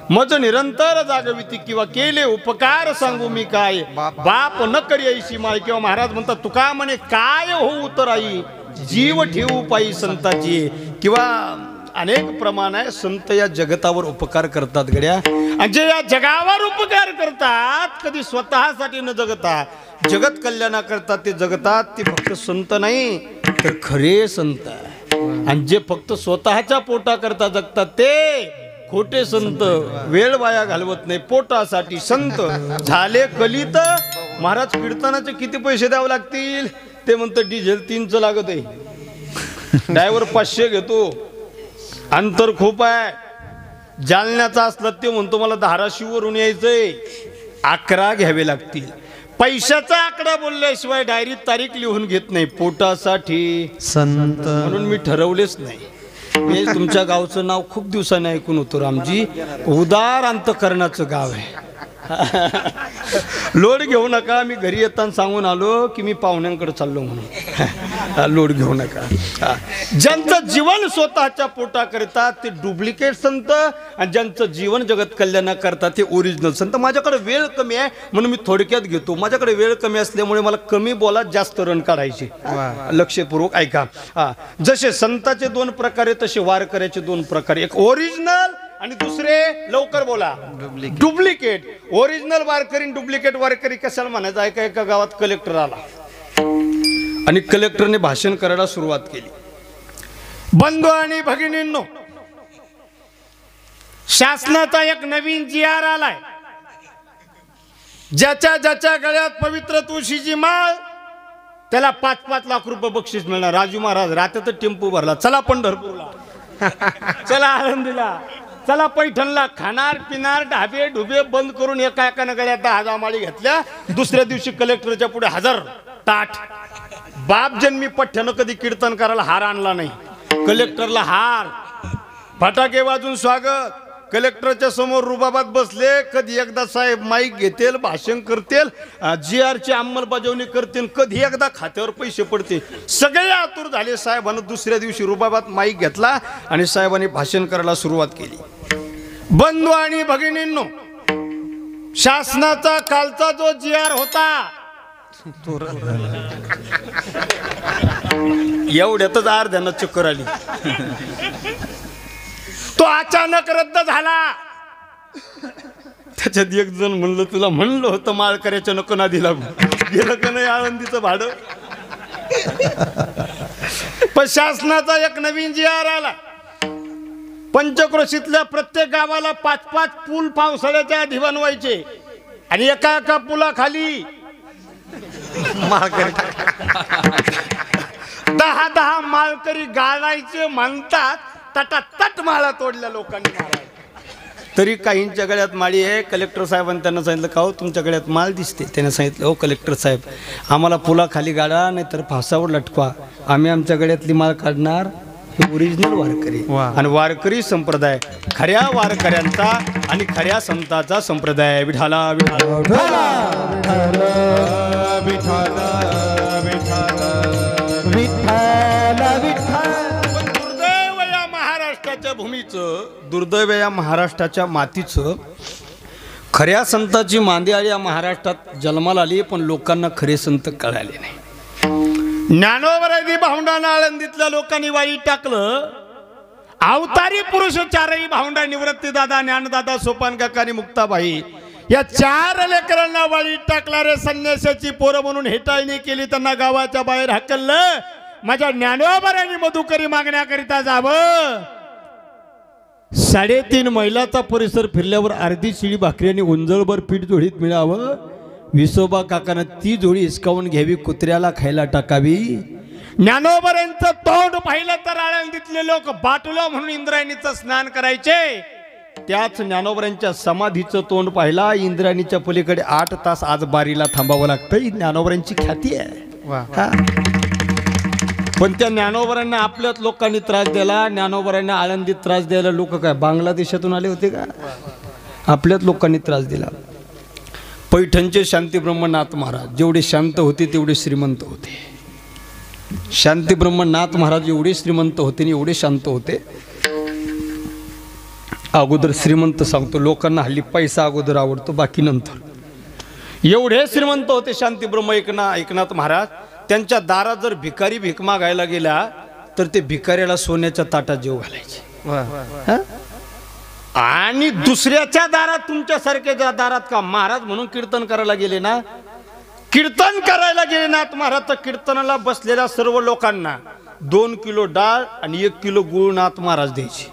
मज निरंतर जागविती किंवा केले उपकार सांगू मी काय बाप न करी ऐशी माय किंवा महाराज म्हणतात तुका म्हणे काय होऊ तर आई जीव ठेवू पायी संताची किंवा अनेक प्रमाण आहे संत या जगतावर उपकार करतात गड्या आणि जे या जगावर उपकार करतात कधी स्वतःसाठी न जगता जगत कल्याणा करतात ते जगतात ते फक्त संत नाही तर खरे संत आणि जे फक्त स्वतःच्या पोटा करता जगतात ते खोटे संत वेळ वाया घालवत नाही पोटासाठी संत झाले कलित महाराज कीर्तनाचे किती पैसे द्यावे लागतील ते म्हणतं डिझेल 3चं लागत आहे ड्रायव्हर 500 घेतो अंतर खूप आहे जालन्याचा असलं ते म्हणतो मला धाराशिववरून यायचंय 11 घ्यावे लागतील पैशाचा आकडा बोलल्याशिवाय डायरीत तारीख लिहून घेत नाही पोटासाठी संत म्हणून मी ठरवलेच नाही मी तुमच्या गावचं नाव खूप दिवसांनी ऐकून होतो रामजी उदार अंतकरणाचं गाव आहे लोड घेऊ नका मी घरी येताना सांगून आलो की मी पाहुण्यांकडे चाललो म्हणून लोड घेऊ नका ज्यांचं जीवन स्वतःच्या पोटा करतात ते डुप्लिकेट संत आणि ज्यांचं जीवन जगत कल्याणा करतात ते ओरिजिनल संत माझ्याकडे वेळ कमी आहे म्हणून मी थोडक्यात घेतो माझ्याकडे वेळ कमी असल्यामुळे मला कमी बोला जास्त रन काढायचे लक्षपूर्वक ऐका जसे संताचे 2 प्रकार आहे तसे वारकऱ्याचे 2 प्रकार एक ओरिजिनल आणि दुसरे लवकर बोला डुप्लिकेट ओरिजिनल वारकरी डुप्लिकेट वारकरी कशाला म्हणायचं ऐका एका गावात कलेक्टर आला आणि कलेक्टरने भाषण करायला सुरुवात केली बंधू आणि भगिनींनो शासनाचा एक नवीन GR आलाय ज्याच्या ज्याच्या गळ्यात पवित्र तुळशीची माळ त्याला 5-5 लाख रुपये बक्षीस मिळणार राजू महाराज रात्यात टेम्पो भरला चला पंढरपूरला चला आळंदीला चला पैठणला खाणार पिणार ढाबे ढुबे बंद करून एका एकानं गळ्यात 10 माळी घेतल्या दुसऱ्या दिवशी कलेक्टरच्या पुढे 1000 ताट बाप जन्मी पठ्ठ्यानं कधी कीर्तन करायला हार आणला नाही कलेक्टरला हार फटाके वाजून स्वागत कलेक्टरच्या समोर रुबाबात बसले कधी एकदा साहेब माईक घेतील भाषण करतील GR ची अंमलबजावणी करतील कधी एकदा खात्यावर पैसे पडतील सगळे आतुर झाले साहेबांना दुसऱ्या दिवशी रुबाबात माईक घेतला आणि साहेबांनी भाषण करायला सुरुवात केली बंधू आणि भगिनींनो शासनाचा कालचा जो GR होता एवढ्यातच अर्ध्यानं चक्कर आली तो अचानक रद्द झाला त्याच्यात एक जण म्हणलं तुला म्हणलं होतं माळकऱ्याच्या नको नादी लागू गेलं का नाही आळंदीचं भाडं पण शासनाचा एक नवीन GR आला पंचक्रोशीतल्या प्रत्येक गावाला 5-5 पूल पावसाळ्याच्या आधी बनवायचे आणि एका एका पुलाखाली 10 माळकरी गाळायचे म्हणतात तटातट माळा तोडल्या लोकांनी तरी काहींच्या गळ्यात माळी आहे कलेक्टर साहेबांनी त्यांना सांगितलं का हो तुमच्या गळ्यात माळ दिसते त्याने सांगितलं हो कलेक्टर साहेब आम्हाला पुलाखाली गाडा नाही तर फासावर लटकवा आम्ही आमच्या गळ्यातली माळ काढणार हे ओरिजिनल वारकरी आणि वारकरी संप्रदाय खऱ्या वारकऱ्यांचा आणि खऱ्या संतांचा संप्रदाय विठाला दुर्दैव या महाराष्ट्राच्या भूमीचं दुर्दैव या महाराष्ट्राच्या मातीचं खऱ्या संताची मांदियाळी या महाराष्ट्रात जन्माला आली, पण लोकांना खरे संत कळाले नाही. ज्ञानोबरांनी भावंडांना आळंदीतल्या लोकांनी वाईट टाकलं. अवतारी पुरुष चारही भावंडा, निवृत्तीदादा, ज्ञानदादा, सोपान काका आणि मुक्ताबाई या 4 लेकरांना वाईट टाकणारे संन्यासाची पोरं म्हणून हेटाळणी केली. त्यांना गावाच्या बाहेर हाकललं. माझ्या ज्ञानोबरांनी मधुकरी मागण्याकरिता जावं. 3.5 मैलाचा परिसर फिरल्यावर अर्धी शिळी भाकरी आणि उंजळभर पीठ जोडीत मिळावं. विसोबा काकानं ती जोडी हिसकावून घ्यावी, कुत्र्याला खायला टाकावी. ज्ञानोबरांचं तोंड पाहिलं तर आळंदीतले लोक बाटुलं म्हणून इंद्रायणीचं स्नान करायचे. त्याच ज्ञानोबरांच्या समाधीचं तोंड पाहिला, इंद्रायणीच्या पलीकडे 8 तास आज बारीला थांबावं लागतं. ही ज्ञानोबरांची ख्याती आहे. पण त्या ज्ञानोबरांना आपल्याच लोकांनी त्रास दिला. ज्ञानोबरांना आळंदीत त्रास द्यायला लोक काय बांगलादेशातून आले होते का? आपल्याच लोकांनी त्रास दिला. पैठणचे शांती ब्रह्मनाथ महाराज जेवढे शांत होते तेवढे श्रीमंत होते. शांती ब्रह्मनाथ महाराज एवढे श्रीमंत होते आणि एवढे शांत होते. अगोदर श्रीमंत सांगतो, लोकांना हल्ली पैसा अगोदर आवडतो, बाकी नंतर. एवढे श्रीमंत होते शांती ब्रह्म एकनाथ महाराज. त्यांच्या दारात जर भिकारी भीक मागायला गेला तर ते भिकाऱ्याला सोन्याच्या ताटात जेव घालायचे. आणि दुसऱ्याच्या दारात, तुमच्यासारख्याच्या दारात का महाराज म्हणून कीर्तन करायला गेले ना, कीर्तन करायला गेले नाथ महाराज, तर कीर्तनाला बसलेल्या सर्व लोकांना 2 किलो डाळ आणि 1 किलो गुळ नाथ महाराज द्यायचे.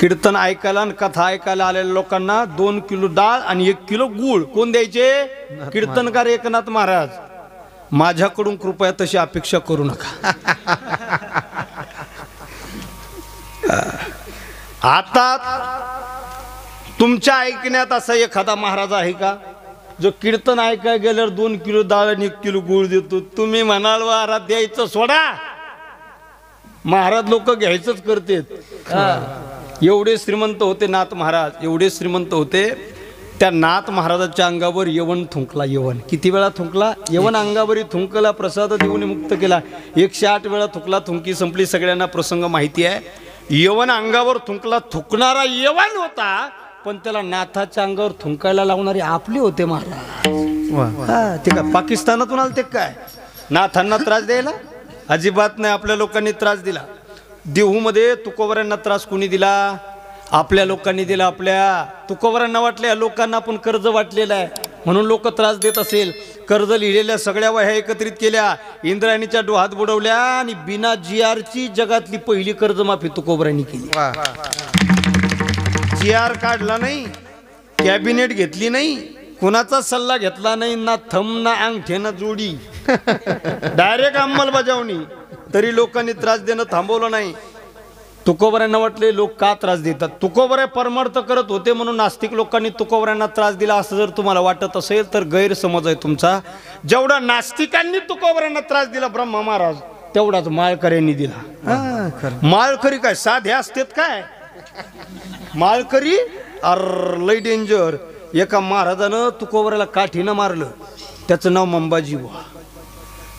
कीर्तन ऐकायला आणि कथा ऐकायला आलेल्या लोकांना 2 किलो डाळ आणि 1 किलो गुळ कोण द्यायचे? कीर्तनकार एकनाथ महाराज. माझ्याकडून कृपया तशी अपेक्षा करू नका. आता तुमच्या ऐकण्यात असा एखादा महाराज आहे का जो कीर्तन ऐकाय गेल्यावर 2 किलो डाळ आणि 1 किलो गुळ देतो? तुम्ही म्हणाल महाराज द्यायचं सोडा, महाराज लोक घ्यायचंच करतेत. एवढे श्रीमंत होते नाथ महाराज, एवढे श्रीमंत होते. त्या नाथ महाराजाच्या अंगावर यवन थुंकला. यवन किती वेळा थुंकला? यवन अंगावरी थुंकला, प्रसाद देऊन मुक्त केला. 108 वेळा थुकला. थुंकी संपली, सगळ्यांना प्रसंग माहिती आहे. यवन अंगावर थुंकला. थुकणारा यवन होता, पण त्याला नाथाच्या अंगावर थुंकायला लावणारे आपले होते महाराज. ते काय पाकिस्तानातून आले ते काय नाथांना त्रास द्यायला? अजिबात नाही. आपल्या लोकांनी त्रास दिला. देहूमध्ये तुकोबऱ्यांना त्रास कोणी दिला? आपल्या लोकांनी दिला. आपल्या तुकोबऱ्यांना वाटलं या लोकांना आपण कर्ज वाटलेलं आहे म्हणून लोक त्रास देत असेल. कर्ज लिहिलेल्या सगळ्या वह्या एकत्रित केल्या, इंद्रायणीच्या डोहात बुडवल्या आणि बिना GRची जगातली पहिली कर्जमाफी तुकोबऱ्यांनी केली. GR काढला नाही, कॅबिनेट घेतली नाही, कुणाचा सल्ला घेतला नाही, ना थंब ना अंगठे ना जोडी, डायरेक्ट अंमलबजावणी. तरी लोकांनी त्रास देणं थांबवलं नाही. तुकोबऱ्यांना वाटले लोक का त्रास देतात? तुकोबरे परमार्थ करत होते म्हणून नास्तिक लोकांनी तुकोबऱ्यांना त्रास दिला असं जर तुम्हाला वाटत असेल तर गैरसमज आहे तुमचा. जेवढा नास्तिकांनी तुकोबऱ्यांना त्रास दिला ब्रह्मा महाराज, तेवढाच माळकऱ्यांनी दिला. माळकरी काय साधे असतात काय? माळकरी लय डेंजर. एका महाराजानं तुकोबऱ्याला काठीनं मारलं. त्याचं नाव मंबाजी बुवा.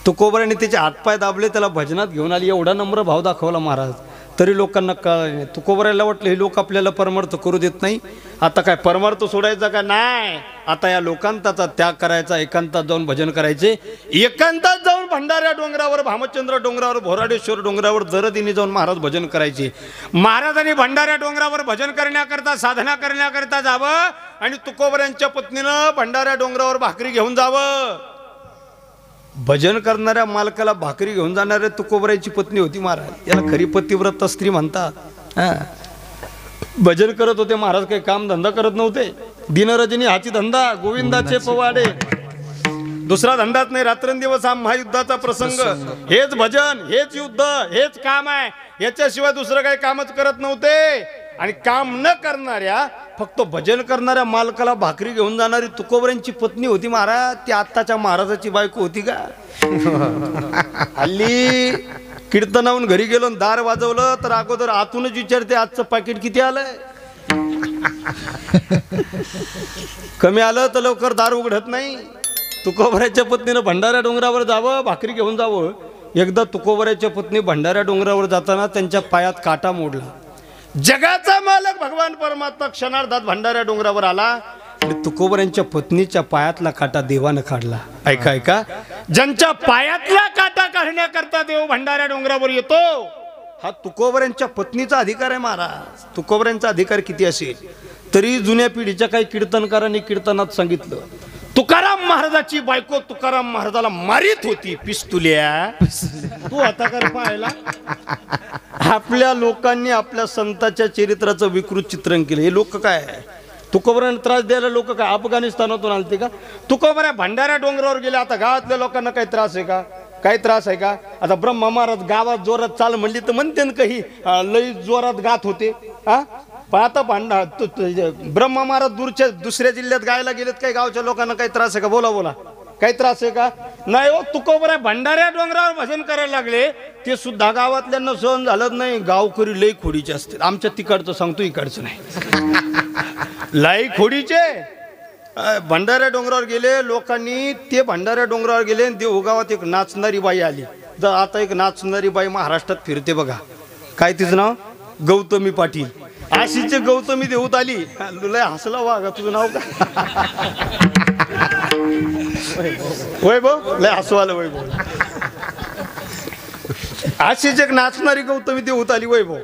तुकोबऱ्याने त्याचे हातपाय दाबले, त्याला भजनात घेऊन आली. एवढा नम्र भाव दाखवला महाराज, तरी लोकांना कळलं नाही. तुकोबऱ्याला वाटलं हे लोक आपल्याला परमार्थ करू देत नाही. आता काय परमार्थ सोडायचा का? नाही. आता या लोकांताचा त्याग करायचा, एकांतात जाऊन भजन करायचे. एकांतात जाऊन भंडाऱ्या डोंगरावर, भामचंद्र डोंगरावर, भोराडेश्वर डोंगरावर जरदिनी जाऊन महाराज भजन करायचे. महाराजांनी भंडाऱ्या डोंगरावर भजन करण्याकरता, साधना करण्याकरता जावं आणि तुकोबऱ्यांच्या पत्नीनं भंडाऱ्या डोंगरावर भाकरी घेऊन जावं. भजन करणाऱ्या मालकाला भाकरी घेऊन जाणाऱ्या तुकोबऱ्याची पत्नी होती महाराज. याला खरी पतिव्रता स्त्री म्हणतात. भजन करत होते महाराज, काही काम धंदा करत नव्हते. दिनरजनी हाची धंदा, गोविंदाचे पवाडे, दुसरा धंदाच नाही. रात्रंदिवस हा महायुद्धाचा प्रसंग, हेच भजन, हेच युद्ध, हेच काम आहे. याच्याशिवाय दुसरं काही कामच करत नव्हते. आणि काम न करणाऱ्या, फक्त भजन करणाऱ्या मालकाला भाकरी घेऊन जाणारी तुकोबऱ्यांची पत्नी होती महाराज. ती आत्ताच्या महाराजाची बायको होती का? हल्ली कीर्तनाहून घरी गेलो, दार वाजवलं तर अगोदर आतूनच विचारते आजचं पाकिट किती आलंय. कमी आलं तर लवकर दार उघडत नाही. तुकोबऱ्याच्या पत्नीनं भंडाऱ्या डोंगरावर जावं, भाकरी घेऊन जावं. एकदा तुकोबऱ्याच्या पत्नी भंडाऱ्या डोंगरावर जाताना त्यांच्या पायात काटा मोडला. जगाचा मालक भगवान परमात्मा क्षणार्धात भंडाऱ्या डोंगरावर आला आणि तुकोबऱ्यांच्या पत्नीच्या पायातला काटा देवानं काढला. ऐका ऐका, ज्यांच्या पायातला काटा काढण्याकरता देव भंडाऱ्या डोंगरावर येतो, हा तुकोबऱ्यांच्या पत्नीचा अधिकार आहे महाराज. तुकोबऱ्यांचा अधिकार किती असेल तरी जुन्या पिढीच्या काही कीर्तनकारांनी कीर्तनात सांगितलं, तुकाराम महाराजाची बायको तुकाराम महाराजाला मारित होती पिस्तुल्या. तू आता कर पाहायला. आपल्या लोकांनी आपल्या संतांच्या चरित्राचं विकृत चित्रण केलं. हे लोक काय तुकोबऱ्यांना त्रास द्यायला लोक काय अफगाणिस्तानातून आलते का? तुकोबऱ्या भंडाऱ्या डोंगरावर गेले. आता गावातल्या लोकांना काही त्रास आहे का? काही त्रास आहे का? आता ब्रह्मा महाराज गावात जोरात चाल म्हणली तर म्हणते ना काही लई जोरात गात होते. हा पण आता ब्रह्मा महाराज दुसऱ्या जिल्ह्यात गायला गेलेत. काही गावच्या लोकांना काही त्रास आहे का? बोला बोला, काही त्रास आहे का? नाही हो. तुकोबऱ्या भंडाऱ्या डोंगरावर भजन करायला लागले, ते सुद्धा गावातल्यांना सहन झालं नाही. गावकरी लई खोडीचे असते. आमच्या तिकडचं सांगतो, इकडचं नाही. लई खोडीचे. भंडाऱ्या डोंगरावर गेले लोकांनी, ते भंडाऱ्या डोंगरावर गेले. देहूगावात एक नाचणारी बाई आली. तर आता एक नाचणारी बाई महाराष्ट्रात फिरते बघा. काय तिचं नाव? गौतमी पाटील. आशीचे गौतमी देऊत आली. लय हसला वागा. तुझं नाव काय? वैभव. लय हसू आलं वैभव. अशीच एक नाचणारी गौतमी देऊत आली. वैभव.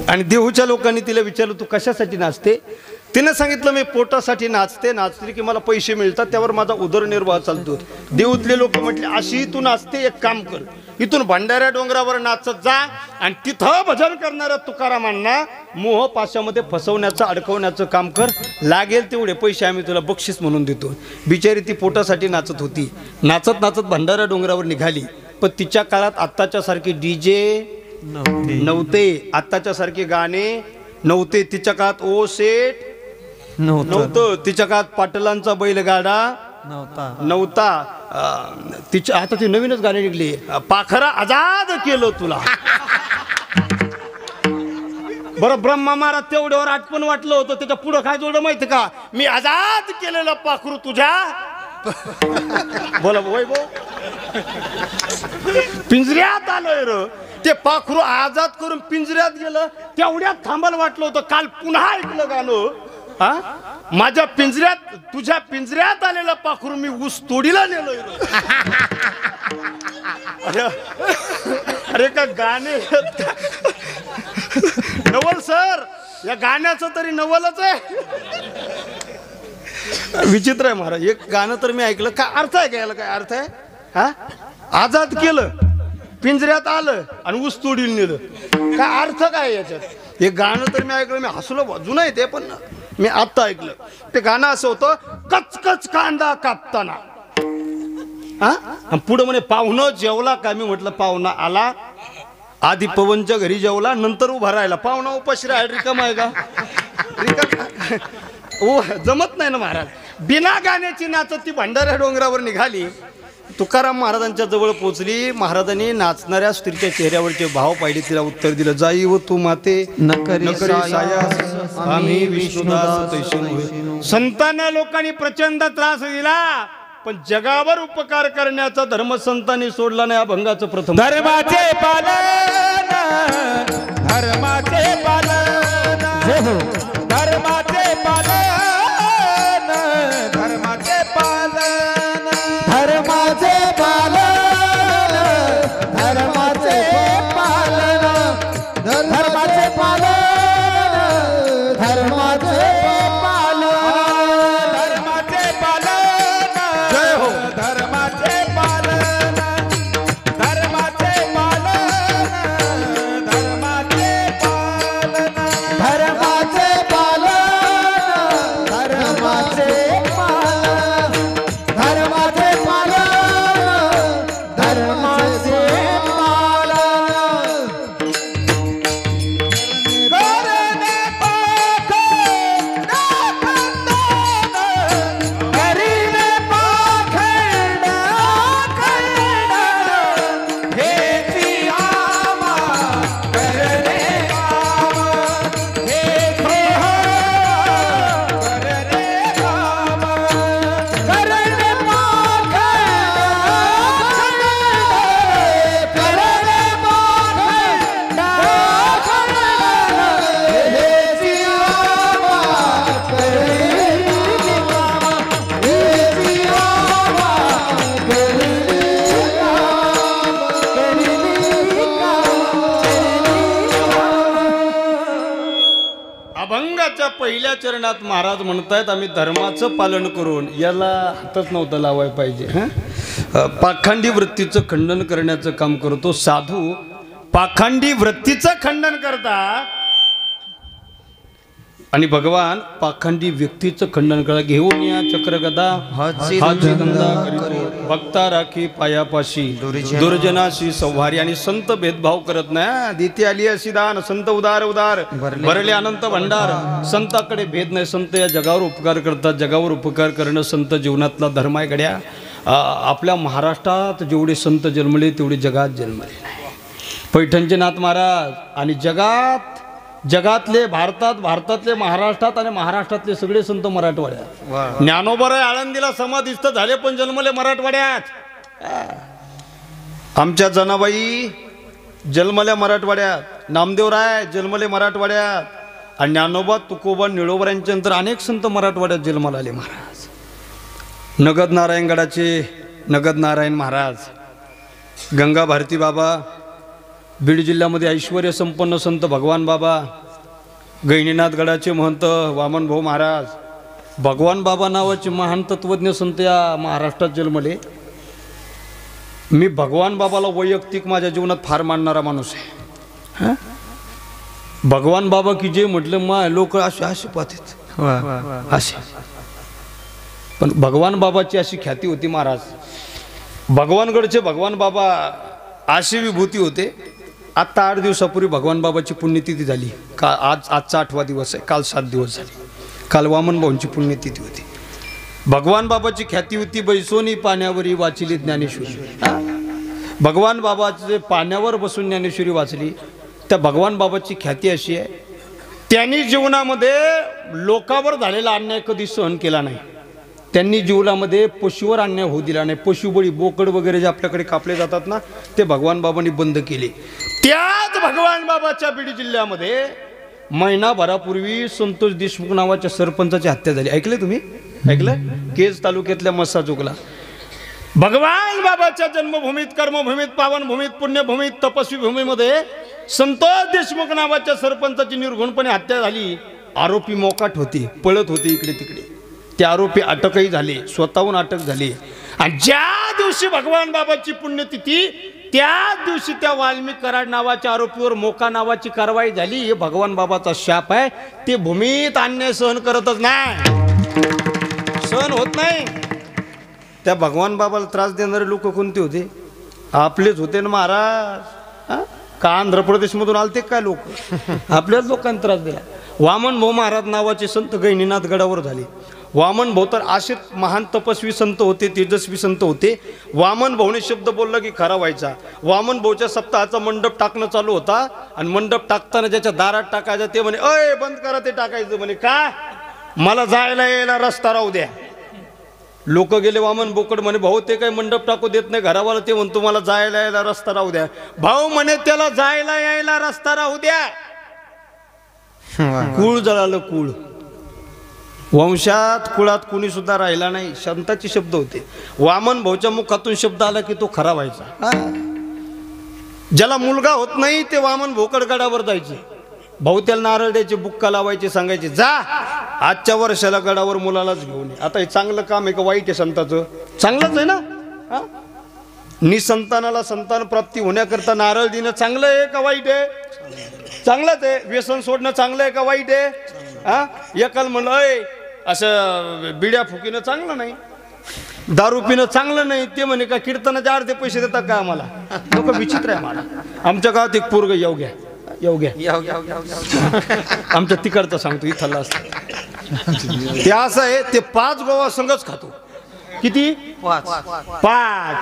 आणि देहूच्या लोकांनी तिला विचारलं, तू कशासाठी नाचते? तिने सांगितलं, मी पोटासाठी नाचते. नाचते की मला पैसे मिळतात, त्यावर माझा उदरनिर्वाह चालतो. देऊतले लोक म्हटले, अशी तू नाचते, एक काम कर, इथून भंडाऱ्या डोंगरावर नाचत जा आणि तिथं भजन करणाऱ्या तुकारामांना मोह पाशामध्ये फसवण्याचं अडकवण्याचं काम कर. लागेल तेवढे पैसे आम्ही तुला बक्षीस म्हणून देतो. बिचारी ती पोटासाठी नाचत होती. नाचत नाचत भंडाऱ्या डोंगरावर निघाली. पण तिच्या काळात आत्ताच्या सारखे डीजे नव्हते, आत्ताच्या सारखे गाणे नव्हते. तिच्या काळात ओ सेट नव्हतं. तिच्या काळात पाटलांचा बैलगाडा नव्हता. तिच्या आता ती नवीनच गाणी निघली, पाखरा आजाद केलं तुला. बरं, ब्रह्मा महाराज तेवढ्यावर आठवण वाटलं होतं. त्याच्या पुढं काय जोडलं माहिती का? मी आजाद केलेलं पाखरू तुझ्या. बोला वैभव. पिंजऱ्यात आलोय र. ते पाखरू आजाद करून पिंजऱ्यात गेलं. तेवढ्यात थांबायला वाटलं होतं. काल पुन्हा ऐकलं गाणं. हा, माझ्या पिंजऱ्यात, तुझ्या पिंजऱ्यात आलेला पाखरू मी ऊस तोडीला नेलोय. अरे का गाणे नवल सर, या गाण्याचं तरी नवलच आहे. विचित्र आहे महाराज. एक गाणं तर मी ऐकलं. काय अर्थ आहे का याला? काय अर्थ आहे? हा, आजाद केलं, पिंजऱ्यात आलं आणि ऊस तोडीला नेलं. काय अर्थ काय याच्यात? हे गाणं तर मी ऐकलं. मी हसलो. जुनं आहे ते, पण मी आत्ता ऐकलं. ते गाणं असं होतं, कचकच कांदा कापताना. हा, पुढे म्हणे पाहुणं जेवला का? मी म्हटलं पाहुणा आला, आधी पवनच्या घरी जेवला, नंतर उभा राहिला. पाहुणा उपाशी राहायला रिकाम आहे का? जमत नाही ना महाराज. बिना गाण्याची नाचत ती भंडाऱ्या डोंगरावर निघाली. तुकाराम महाराजांच्या जवळ पोहोचली. महाराजांनी नाचणाऱ्या स्त्रीच्या चेहऱ्यावरचे भाव पाहिले. तिला उत्तर दिलं, जाई व तू माते नकरी सायास आम्ही विष्णुदास तैसून होय. संतांना लोकांनी प्रचंड त्रास दिला, पण जगावर उपकार करण्याचा धर्म संतांनी सोडला नाही. अभंगाचं प्रथम धर्माचे पालन, धर्माचे पालन, धर्माचे पालन, धर्माचे पालन, धर्माचे पालन, धर्माचे पालन, धर्माचे पालन, धर्माचे पालन, धर्माचे पालन. जय हो. धर्माचे पालन, धर्माचे पालन, धर्माचे पालन, धर्माचे पालन, अभंगाच्या पहिल्या चरणात महाराज म्हणतायत आम्ही धर्माचं पालन करून, याला हातच नव्हतं लावायला पाहिजे. पाखंडी वृत्तीचं खंडन करण्याचं काम करतो साधू. पाखंडी वृत्तीचं खंडन करतात आणि भगवान पाखंडी व्यक्तीचं खंडन करा. घेऊन या चक्रगदा हाची धंदा करीतो, भक्ता राखी पायापाशी, दुर्जनाशी संहारी. आणि संत भेदभाव करत नाही. दिती आली अशी दान, संत उदार उदार, भरले अनंत भंडार. संताकडे भेद नाही. संत या जगावर उपकार करतात. जगावर उपकार करणं संत जीवनातला धर्म आहे गड्या. आपल्या महाराष्ट्रात जेवढे संत जन्मले तेवढे जगात जन्मले नाही. पैठणचे नाथ महाराज आणि जगातले भारतातले महाराष्ट्रात आणि महाराष्ट्रातले सगळे संत मराठवाड्यात. ज्ञानोबराय आळंदीला समाधिस्थ झाले पण जन्मले मराठवाड्यात. आमच्या जनाबाई जन्मल्या मराठवाड्यात, नामदेवराय जन्मले मराठवाड्यात आणि ज्ञानोबा तुकोबा निळोबा यांच्यानंतर अनेक संत मराठवाड्यात जन्माला आले महाराज. नगद नारायणगडाचे नगद नारायण महाराज, गंगा भारती बाबा, बीड जिल्ह्यामध्ये ऐश्वर्य संपन्न संत भगवान बाबा, गैनीनाथ गडाचे महंत वामन भाऊ महाराज. भगवान बाबा नावाचे महान तत्वज्ञ संत या महाराष्ट्रात जन्मले. मी भगवान बाबाला वैयक्तिक माझ्या जीवनात फार मानणारा माणूस आहे. भगवान बाबा की जे म्हटलं मा लोक असे पाहतात असे, पण भगवान बाबाची अशी ख्याती होती महाराज. भगवानगडचे भगवान बाबा अशी विभूती होते. आत्ता 8 दिवसापूर्वी भगवान बाबाची पुण्यतिथी झाली. आजचा 8वा दिवस आहे. काल 7 दिवस झाले. काल वामन भाऊंची पुण्यतिथी होती. भगवान बाबाची ख्याती होती बैसोनी पाण्यावरी वाचिली ज्ञानेश्वरी. भगवान बाबाचे पाण्यावर बसून ज्ञानेश्वरी वाचली. त्या भगवान बाबाची ख्याती अशी आहे, त्यांनी जीवनामध्ये लोकांवर झालेला अन्याय कधी सहन केला नाही. त्यांनी जीवनामध्ये पशुवर अन्याय होऊ दिला नाही. पशुबळी, बोकड वगैरे जे आपल्याकडे कापले जातात ना, ते भगवान बाबांनी बंद केले. त्याच भगवान बाबाच्या बीड जिल्ह्यामध्ये महिनाभरापूर्वी संतोष देशमुख नावाच्या सरपंचाची हत्या झाली. ऐकले तुम्ही? ऐकलं? केज तालुक्यातल्या मस्साजोगला. भगवान बाबाच्या जन्मभूमीत, कर्मभूमीत, पावनभूमीत, पुण्यभूमीत, तपस्वी भूमीमध्ये संतोष देशमुख नावाच्या सरपंचाची निर्घुणपणे हत्या झाली. आरोपी मोकाट होते, पळत होते इकडे तिकडे. ते आरोपी अटकही झाले, स्वतःहून अटक झाली. आणि ज्या दिवशी भगवान बाबाची पुण्यतिथी, त्याच दिवशी त्या वाल्मिक कराड नावाच्या आरोपीवर मोका नावाची कारवाई झाली. हे भगवान बाबाचा शाप आहे. ते भूमीत अन्याय सहन करतच नाही, सहन होत नाही. त्या भगवान बाबाला त्रास देणारे लोक कोणते होते? आपलेच होते ना महाराज. का आंध्र प्रदेशमधून आलते काय लोक? आपल्याच लोकांना त्रास दिला. वामन भाऊ महाराज नावाचे संत गैनीनाथ गडावर झाले. वामन भाऊ तर असे महान तपस्वी संत होते, तेजस्वी संत होते. वामन भाऊने शब्द बोलला की खरा व्हायचा. वामन भाऊच्या सप्ताहाचा मंडप टाकणं चालू होता आणि मंडप टाकताना ज्याच्या दारात टाकायचा ते म्हणे, अय बंद करा ते टाकायचं. म्हणे का? मला जायला यायला रस्ता राहू द्या. लोक गेले. वामन बोकड म्हणे, भाऊ ते काही मंडप टाकू देत नाही घरावाला. ते म्हणतो मला जायला यायला रस्ता राहू द्या. भाऊ म्हणे त्याला जायला यायला रस्ता राहू द्या. कुळ जळालं, कुळ. वंशात कुळात कुणी सुद्धा राहिला नाही. संताचे शब्द होते. वामन भाऊच्या मुखातून शब्द आला की तो खरा व्हायचा. ज्याला मुलगा होत नाही ते वामन भोकड गडावर जायचे. भाऊ त्याला नारळ द्यायचे, बुक्का लावायचे, सांगायचे जा आजच्या वर्षाला गडावर मुलालाच घेऊन ये. आता हे चांगलं काम आहे का वाईट आहे संताचं? चांगलंच आहे ना. निसंतानाला संतान प्राप्ती होण्याकरता नारळ देणं चांगलं आहे का वाईट आहे? चांगलंच आहे. व्यसन सोडणं चांगलं आहे का वाईट आहे? एकाल म्हणलं असं बिड्या फुकीनं चांगलं नाही, दारू पिणं चांगलं नाही. ते म्हणे का कीर्तनाचे अर्धे पैसे देतात का आम्हाला? लोक विचित्र आहे मला. आमच्या गावात एक पोरग येऊ घ्या आमच्या तिकडचं सांगतो, इथला असतं ते असं आहे. ते 5 गोवा संघच खातो. किती? 5.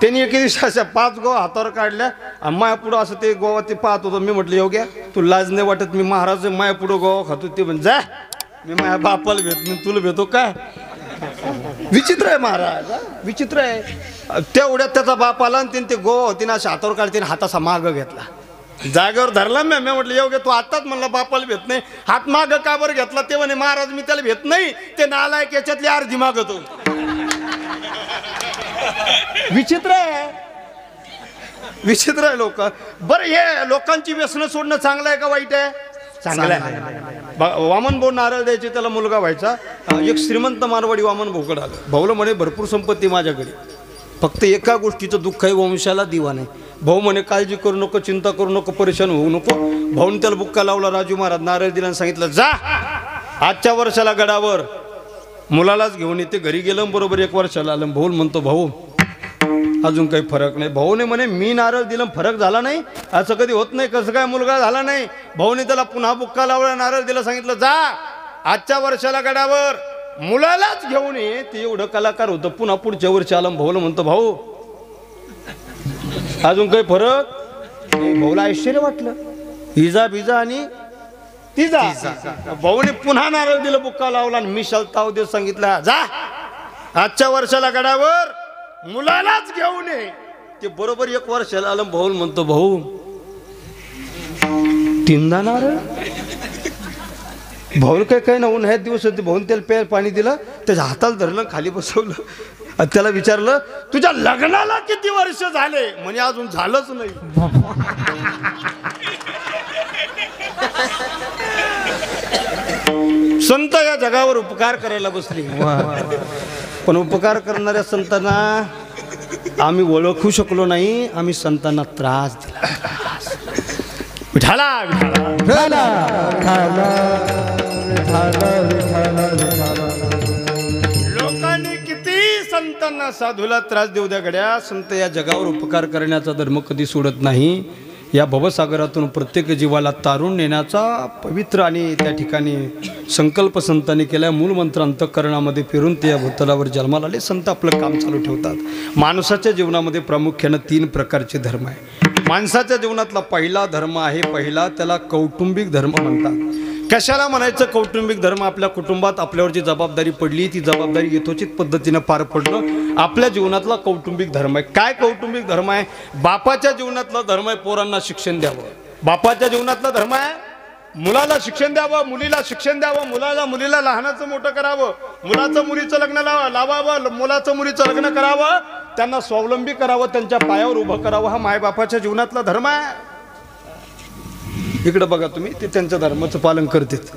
त्यांनी एके दिवशी अशा 5 गोवा हातावर काढल्या आणि मायापुढं असं ते गोवा ते पाहत होतो. मी म्हटलं येऊ घ्या तू लाज नाही वाटत? मी महाराज मायापुढं गोवा खातो. ते म्हणजे जा मी माझ्या बापाला भेट नाही, तुला भेटो काय? विचित्र आहे महाराज, विचित्र आहे. तेवढ्यात त्याचा बाप आला आणि ते गोवा होती ना अशा हातावर काढते, हाताचा माग घेतला, जागेवर धरला. मी म्हटलं येऊ घ्या तू आताच म्हणला बापाला भेट नाही, हात माग का बरं घेतला? ते म्हणे महाराज मी त्याला भेट नाही, ते नालायक याच्यातली अर्धी मागतो. विचित्र आहे, विचित्र आहे लोक. बरं हे लोकांची व्यसनं सोडणं चांगलं आहे का वाईट आहे? चांगलं आहे. वामन भाऊ नारळ द्यायचे, त्याला मुलगा व्हायचा. एक श्रीमंत मारवाडी वामन भाऊकडे आलं. भाऊला म्हणे भरपूर संपत्ती माझ्याकडे, फक्त एका गोष्टीचं दुःख आहे, वंशाला दिवा नाही. भाऊ म्हणे काळजी करू नको, चिंता करू नको, परेशान होऊ नको. भाऊने त्याला बुक्का लावला. राजू महाराज नारळ दिला आणि सांगितलं जा आजच्या वर्षाला गडावर मुलालाच घेऊन येते. घरी गेलं, बरोबर 1 वर्षाला आलं. भाऊ म्हणतो भाऊ अजून काही फरक नाही. भाऊने म्हणे मी नारळ दिलं फरक झाला नाही, असं कधी होत नाही, कसं काय मुलगा झाला नाही. भाऊने त्याला पुन्हा बुक्का लावला, नारळ दिला, सांगितलं जा आजच्या वर्षाला गडावर मुलालाच घेऊन ये. ते एवढं कलाकार होतं. पुन्हा पुढच्या वर्षी आलं. भाऊला म्हणतो भाऊ अजून काही फरक. भाऊला आश्चर्य वाटलं. इजा बिजा आणि तिजा. भाऊने पुन्हा नारळ दिलं, बुक्का लावला आणि मिशाल ताव देत सांगितलं जा आजच्या वर्षाला गडावर मुलालाच घेऊन ये. ते बरोबर 1 वर्षाला आलं. भाऊ म्हणतो भाऊ 3दा नारळ. भाऊ काय ना उन्हाळ्यात दिवस होते. भाऊन त्याला प्यायला पाणी दिलं, त्याच्या हाताला धरलं, खाली बसवलं. त्याला विचारलं तुझ्या लग्नाला किती वर्ष झाले. म्हणे अजून झालंच नाही. संत या जगावर उपकार करायला बसले. पण उपकार करणाऱ्या संतांना आम्ही ओळखू शकलो नाही. आम्ही संतांना त्रास दिला. विठाला विठाला लोकांनी किती संतांना साधूला त्रास देऊ द्या गड्या, संत या जगावर उपकार करण्याचा धर्म कधी सोडत नाही. या भवसागरातून प्रत्येक जीवाला तारून नेण्याचा पवित्र आणि त्या ठिकाणी संकल्प संतांनी केला. मूलमंत्र अंतःकरणामध्ये फिरून ते या भूतलावर जन्माला आले. संत आपलं काम चालू ठेवतात. माणसाच्या जीवनामध्ये प्रामुख्यानं 3 प्रकारचे धर्म आहे. माणसाच्या जीवनातला पहिला धर्म आहे, पहिला त्याला कौटुंबिक धर्म म्हणतात. कशाला म्हणायचं कौटुंबिक धर्म. आपल्या कुटुंबात आपल्यावर जी जबाबदारी पडली ती जबाबदारी यथोचित पद्धतीनं पार पडणं आपल्या जीवनातला कौटुंबिक धर्म आहे. काय कौटुंबिक धर्म आहे. बापाच्या जीवनातला धर्म आहे पोरांना शिक्षण द्यावं. बापाच्या जीवनातला धर्म आहे मुलाला शिक्षण द्यावं, मुलीला शिक्षण द्यावं, मुलीला लहानाचं मोठं करावं, मुलाचं मुलीचं लग्न लावावं, मुलाचं मुलीचं लग्न करावं, त्यांना स्वावलंबी करावं, त्यांच्या पायावर उभं करावं. हा मायबापाच्या जीवनातला धर्म आहे. इकडे बघा तुम्ही, ते त्यांच्या धर्माचं पालन करतात.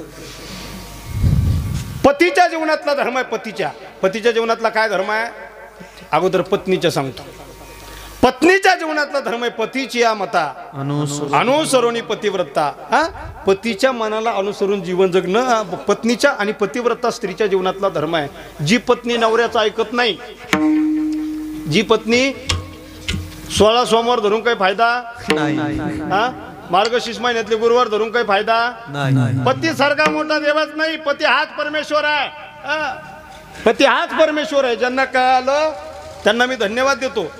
पतीच्या जीवनातला धर्म आहे. पतीच्या जीवनातला काय धर्म आहे. अगोदर पत्नीच्या सांगतो. पत्नीच्या जीवनातला धर्म आहे पतीची या मता अनुसरोनी पतिव्रता. पतीच्या मनाला अनुसरून जीवन जगणं पत्नीच्या आणि पतिव्रता स्त्रीच्या जीवनातला धर्म आहे. जी पत्नी नवऱ्याचं ऐकत नाही, जी पत्नी 16 सोमवार धरून काही फायदा नाही, मार्गशीर्ष महिन्यातले गुरुवार धरून काही फायदा नाही. पती सारखा मोठा देवच नाही. पती हाच परमेश्वर आहे. पती हाच परमेश्वर आहे. ज्यांना कळालं त्यांना मी धन्यवाद देतो.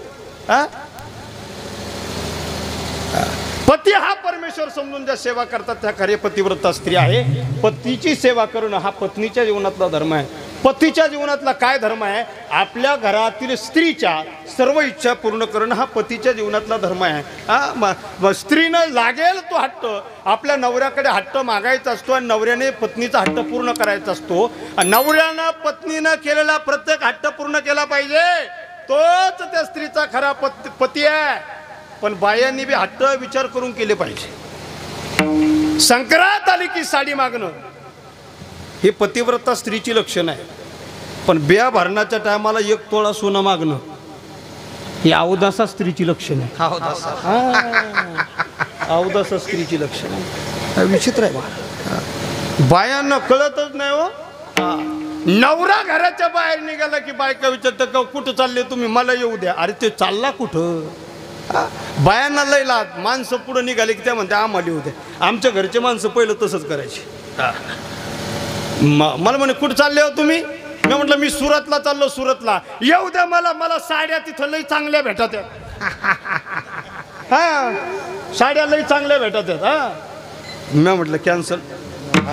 पती हा परमेश्वर समजून ज्या सेवा करतात त्या खरे पतिव्रता स्त्री आहे. पतीची सेवा करणं हा पत्नीच्या जीवनातला धर्म आहे. पतीच्या जीवनातला काय धर्म आहे. आपल्या घरातील स्त्रीच्या सर्व इच्छा पूर्ण करणं हा पतीच्या जीवनातला धर्म आहे. स्त्रीनं लागेल तो हट्ट आपल्या नवऱ्याकडे हट्ट मागायचा असतो आणि नवऱ्याने पत्नीचा हट्ट पूर्ण करायचा असतो. नवऱ्यानं पत्नीनं केलेला प्रत्येक हट्ट पूर्ण केला पाहिजे. तोच त्या स्त्रीचा खरा पती आहे. पण बायांनी बी हट्ट विचार करून केले पाहिजे. संक्रांत आली की साडी मागणं हे पतिव्रता स्त्रीची लक्षण आहे. पण बिया भरण्याच्या टायमाला 1 तोळा सोनं मागणं ही अवदासा स्त्रीची लक्षण आहे. अवदासा स्त्रीची लक्षण आहे. विचित्र आहे. बायांना कळतच नाही हो. नवरा घराच्या बाहेर निघाला की बायका विचारतं कुठं चालले तुम्ही, मला येऊ द्या. अरे ते चालला कुठं. बायांना लय लाद. माणसं पुढं निघाले की त्या म्हणते आम्हाला येऊ द्या. आमच्या घरचे माणसं पहिलं तसंच करायचे. मला म्हणे कुठं चालले हो तुम्ही. मी म्हटलं मी सुरतला चाललो. सुरतला येऊ द्या मला साड्या तिथं लई चांगल्या भेटत आहेत. साड्या लई चांगल्या भेटत आहेत. मी म्हटलं कॅन्सल.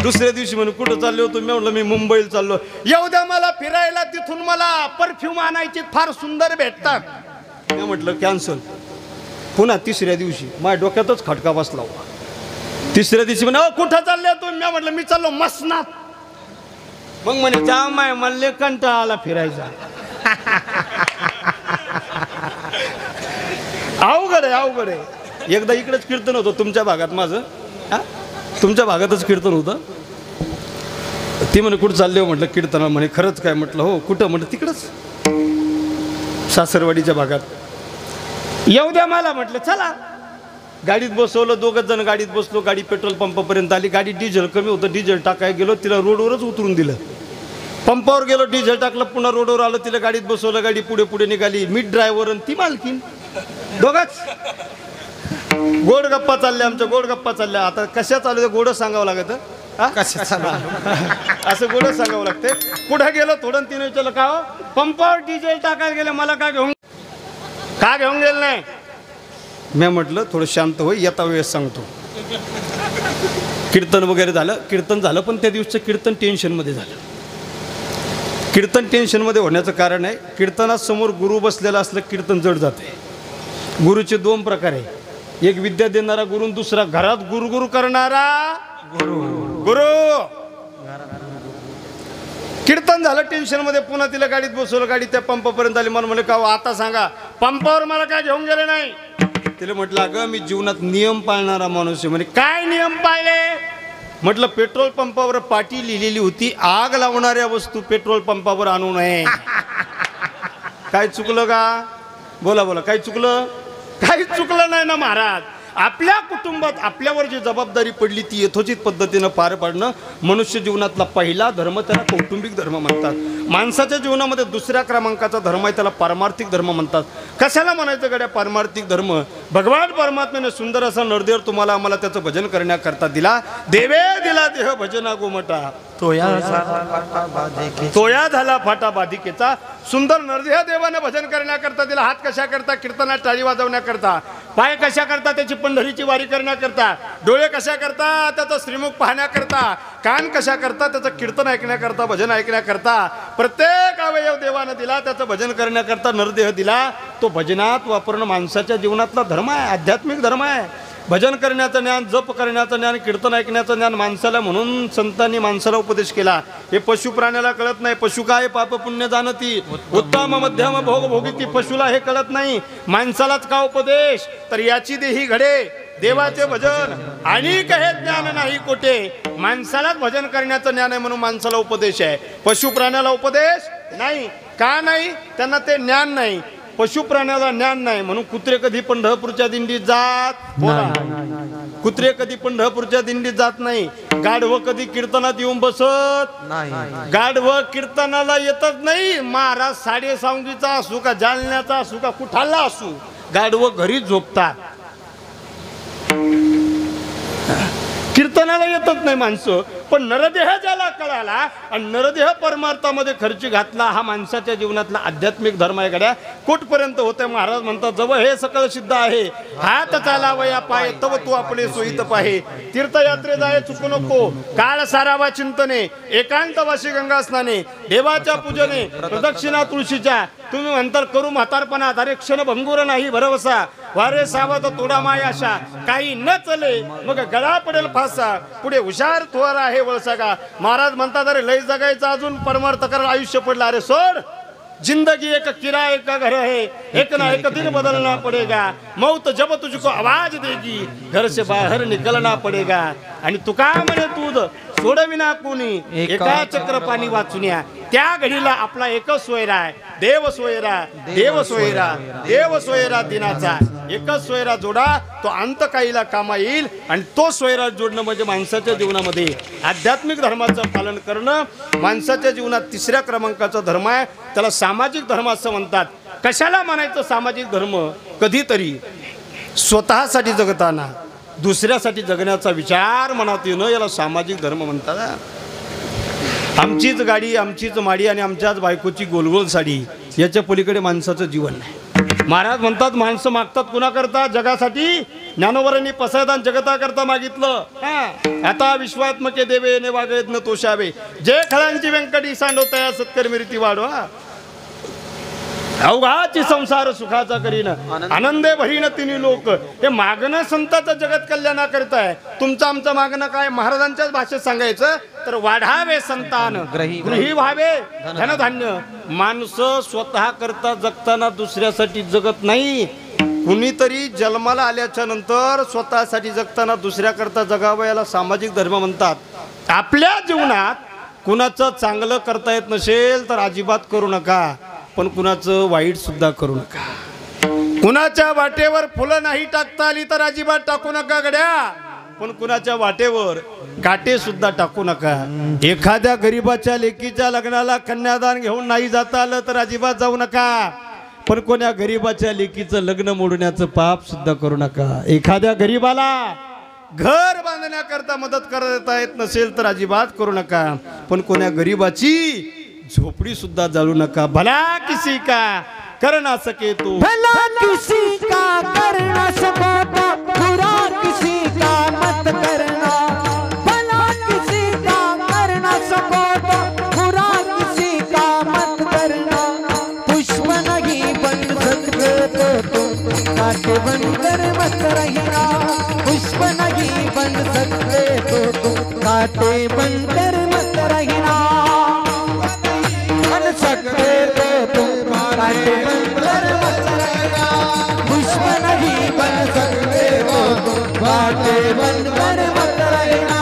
दुसऱ्या दिवशी म्हणून कुठं चालले होतो. मी म्हटलं मी मुंबईला चाललो. येऊ द्या मला फिरायला, तिथून मला परफ्यूम आणायची फार सुंदर भेटतात. मी म्हटलं कॅन्सल. पुन्हा तिसऱ्या दिवशी माझ्या डोक्यातच खटका बसला. तिसऱ्या दिवशी म्हणे कुठं चालले तुम्ही. मी म्हटलं मी चाललो मसनात. मग म्हणे जा माय मला कंटाळा आला फिरायचा. अवघड आहे. एकदा इकडेच कीर्तन होतं तुमच्या भागात माझं. तुमच्या भागातच कीर्तन होतं. ती म्हणे कुठं चालले हो म्हटलं कीर्तनाला. म्हणे खरंच काय म्हटलं हो कुठं म्हटलं तिकडंच सासरवाडीच्या भागात. येऊ द्या मला म्हटलं चला. गाडीत बसवलं, दोघंच जण गाडीत बसलो. गाडी पेट्रोल पंपापर्यंत आली. गाडी डिझेल कमी होतं, डिझेल टाकायला गेलो, तिला रोडवरच उतरून दिलं. पंपावर गेलो, डिझेल टाकलं, पुन्हा रोडवर आलं, तिला गाडीत बसवलं. गाडी पुढे पुढे निघाली. मी ड्रायव्हर आणि ती मालकीन, दोघंच. गोड गप्पा चालल्या आमच्या, गोड गप्पा चालल्या. आता कशा चालू आहे गोडं सांगावं लागत, कशा चालू असं गोडं सांगावं लागते. पुढे गेलो थोडं, तिने विचारलं का हो पंपावर डिझेल टाकायला गेलं, मला का घेऊन गेलं नाही. मी म्हटलं थोडं शांत होई, येता वेळेस सांगतो. कीर्तन वगैरे झालं, कीर्तन झालं, पण त्या दिवसचं कीर्तन टेन्शनमध्ये झालं. कीर्तन टेन्शनमध्ये होण्याचं कारण आहे, कीर्तनात समोर गुरु बसलेला असलं कीर्तन जड जाते. गुरुचे दोन प्रकार आहे, एक विद्या देणारा गुरु, दुसरा घरात गुरु करणारा गुरु. कीर्तन झालं टेन्शनमध्ये, पुन्हा तिला गाडीत बसवलं. गाडी त्या पंपापर्यंत आली. मला म्हणे का आता सांगा पंपावर मला काय घेऊन गेले नाही. तिला म्हटलं अगं मी जीवनात नियम पाळणारा माणूस आहे. म्हणे काय नियम पाळले. म्हटलं पेट्रोल पंपावर पाटी लिहिलेली होती, आग लावणाऱ्या वस्तू पेट्रोल पंपावर आणू नये. काय चुकलं का. बोला बोला काय चुकलं. काहीच चुकलं नाही ना महाराज. आपल्या कुटुंबात आपल्यावर जी जबाबदारी पडली ती यथोचित पद्धतीनं पार पाडणं मनुष्य जीवनातला पहिला धर्म, त्याला कौटुंबिक धर्म म्हणतात. माणसाच्या जीवनामध्ये दुसऱ्या क्रमांकाचा धर्म आहे, त्याला पारमार्थिक धर्म म्हणतात. कशाला म्हणायचं गड्या पारमार्थिक धर्म. भगवान परमात्म्याने सुंदर असा नरदेव तुम्हाला आम्हाला त्याचं भजन करण्याकरता दिला. देवे दिला देह भजना गोमटा, तोया झाला फाटा बाधिकेचा. सुंदर नरदेह देवाने भजन करण्याकरता दिला. हात कशा करता कीर्तनात टाळी वाजवण्याकरता, पाय कशा करता त्याची पंढरीची वारी करण्याकरता, डोळे कशा करता त्याचा श्रीमुख पाहण्याकरता, कान कशा करता त्याचं कीर्तन ऐकण्याकरता, भजन ऐकण्याकरता. प्रत्येक अवयव देवानं दिला, त्याचं भजन करण्याकरता नरदेह दिला. तो भजनात वापरणं माणसाच्या जीवनातला धर्म आहे, आध्यात्मिक धर्म आहे. भजन करण्याचं ज्ञान, जप करण्याचं ज्ञान, कीर्तन ऐकण्याचं ज्ञान माणसाला, म्हणून संतांनी माणसाला उपदेश केला. हे पशु प्राण्याला कळत नाही. पशु काय पाप पुण्य जाणती, उत्तम मध्यम भोग भोगिती. पशुला हे कळत नाही. माणसालाच का उपदेश, तर याची देही घडे देवाचे भजन आणि हे ज्ञान नाही कोठे. माणसालाच भजन करण्याचं ज्ञान आहे म्हणून माणसाला उपदेश आहे. पशु प्राण्याला उपदेश नाही. का नाही, त्यांना ते ज्ञान नाही. पशु प्राण्याला ज्ञान नाही म्हणून कुत्रे कधी पंढरपूरच्या दिंडीत जात, कुत्रे कधी पंढरपूरच्या दिंडीत जात नाही. गाढवं कधी कीर्तनात येऊन बसत नाही. गाढवं कीर्तनाला येतच नाही. महाराज साडेसावंगीचा असू का, जालन्याचा असू का, कुठाला असू, गाढवं घरी झोपतात. कीर्तनाला येतच नाही माणसं. पण नरदेह ज्याला कळाला आणि नरदेह परमार्थामध्ये खर्ची घातला, हा माणसाच्या जीवनातला आध्यात्मिक धर्म आहे. गड्या कुठपर्यंत होते. महाराज म्हणतात जवळ हे सकळ सिद्ध आहे, हात चालावया पाय तव तू आपले सोयीत पाहे. तीर्थयात्रे जाय चुकू नको, काळ सारावा चिंतने, एकांतवासी गंगा स्नाने, देवाच्या पूजने, प्रदक्षिणा तुळशीच्या. तुम्ही म्हणतात करू म्हातारपणात, अरे क्षण भंगुर नाही भरवसा, वारे सावध तोडा माय आशा. काही न चले मग गळा पडेल फासा, पुढे हुशार थोर आहे वळसा का. महाराज म्हणतात अरे लय जगायचं, अजून परमार्थ करायला आयुष्य पडलं. अरे सोड, जिंदगी एक किराए का घर है, एक ना एक दिन बदलना पड़ेगा. मौत जब तुझको आवाज देगी, घर से बाहर निकलना पड़ेगा. आणि तुका म्हणे तूद सोडविना कोणी, एका चक्र पाणी वाचुन्या. त्या घडीला आपला एकच सोयरा आहे, देव सोयरा, देव सोयरा, देव सोयरा दिनाचा. एकच सोयरा जोडा, तो अंत काहीला कामा येईल. आणि तो सोयरा जोडणं म्हणजे माणसाच्या जीवनामध्ये आध्यात्मिक धर्माचं पालन करणं. माणसाच्या जीवनात तिसऱ्या क्रमांकाचा धर्म आहे, त्याला सामाजिक धर्म असं म्हणतात. कशाला म्हणायचं सामाजिक धर्म. कधीतरी स्वतःसाठी जगताना दुसऱ्यासाठी जगण्याचा विचार मनात येणं, याला सामाजिक धर्म म्हणतात. आमचीच गाडी, आमचीच माडी आणि आमच्याच बायकोची गोलगोल साडी, याच्या पलीकडे माणसाचं जीवन नाही. महाराज म्हणतात माणसं मागतात कुणा करता, जगासाठी. ज्ञानोबरांनी पसायदान जगता करता मागितलं. आता विश्वात्मके देवे ने वागत न तोषावे, जे खळांची व्यंकटी सांडवता सत्कर्मी रीती वाढवा. अवघाची संसार सुखाचा करीन, आनंदे भरीन तिन्ही लोक. हे मागणं संतांचं जगत कल्याणा करताय. तुमचं आमचं मागणं काय. महाराजांच्याच भाषेत सांगायचं तर वाढावे संतान, गृही व्हावे धनधान्य. माणसं स्वतः करता जगताना दुसऱ्यासाठी जगत नाही. कुणीतरी जन्माला आल्याच्या नंतर स्वतःसाठी जगताना दुसऱ्या करता जगावं, याला सामाजिक धर्म म्हणतात. आपल्या जीवनात कुणाचं चांगलं करता येत नसेल तर अजिबात करू नका, पण कुणाचं वाईट सुद्धा करू नका. कुणाच्या वाटेवर फुलं नाही टाकता आली तर अजिबात टाकू नका गड्या, पण कुणाच्या वाटेवर काटे सुद्धा टाकू नका. एखाद्या गरीबाच्या लेकीच्या लग्नाला कन्यादान घेऊन नाही जाता आलं तर अजिबात जाऊ नका, पण कोण्या गरीबाच्या लेकीचं लग्न मोडण्याचं पाप सुद्धा करू नका. एखाद्या गरीबाला घर बांधण्याकरता मदत करता येत नसेल तर अजिबात करू नका, पण कोण्या गरीबाची झोपडी सुद्धा जाळू नका. भला किसी का कर ना सके तो, भला किसी का कर ना सको तो बुरा किसी का मत करना. भला किसी का कर ना सको तो बुरा किसी का मत करना. पुष्प नहीं बन सकते तो तुम कांटे बनकर मत रहना. पुष्प नहीं बन सकते तो तुम कांटे बनकर मत रहना. बन सकते तो तुम कांटे बनकर मत रहना. पुष्प नहीं बन सकते तो तुम कांटे बनकर मत रहना.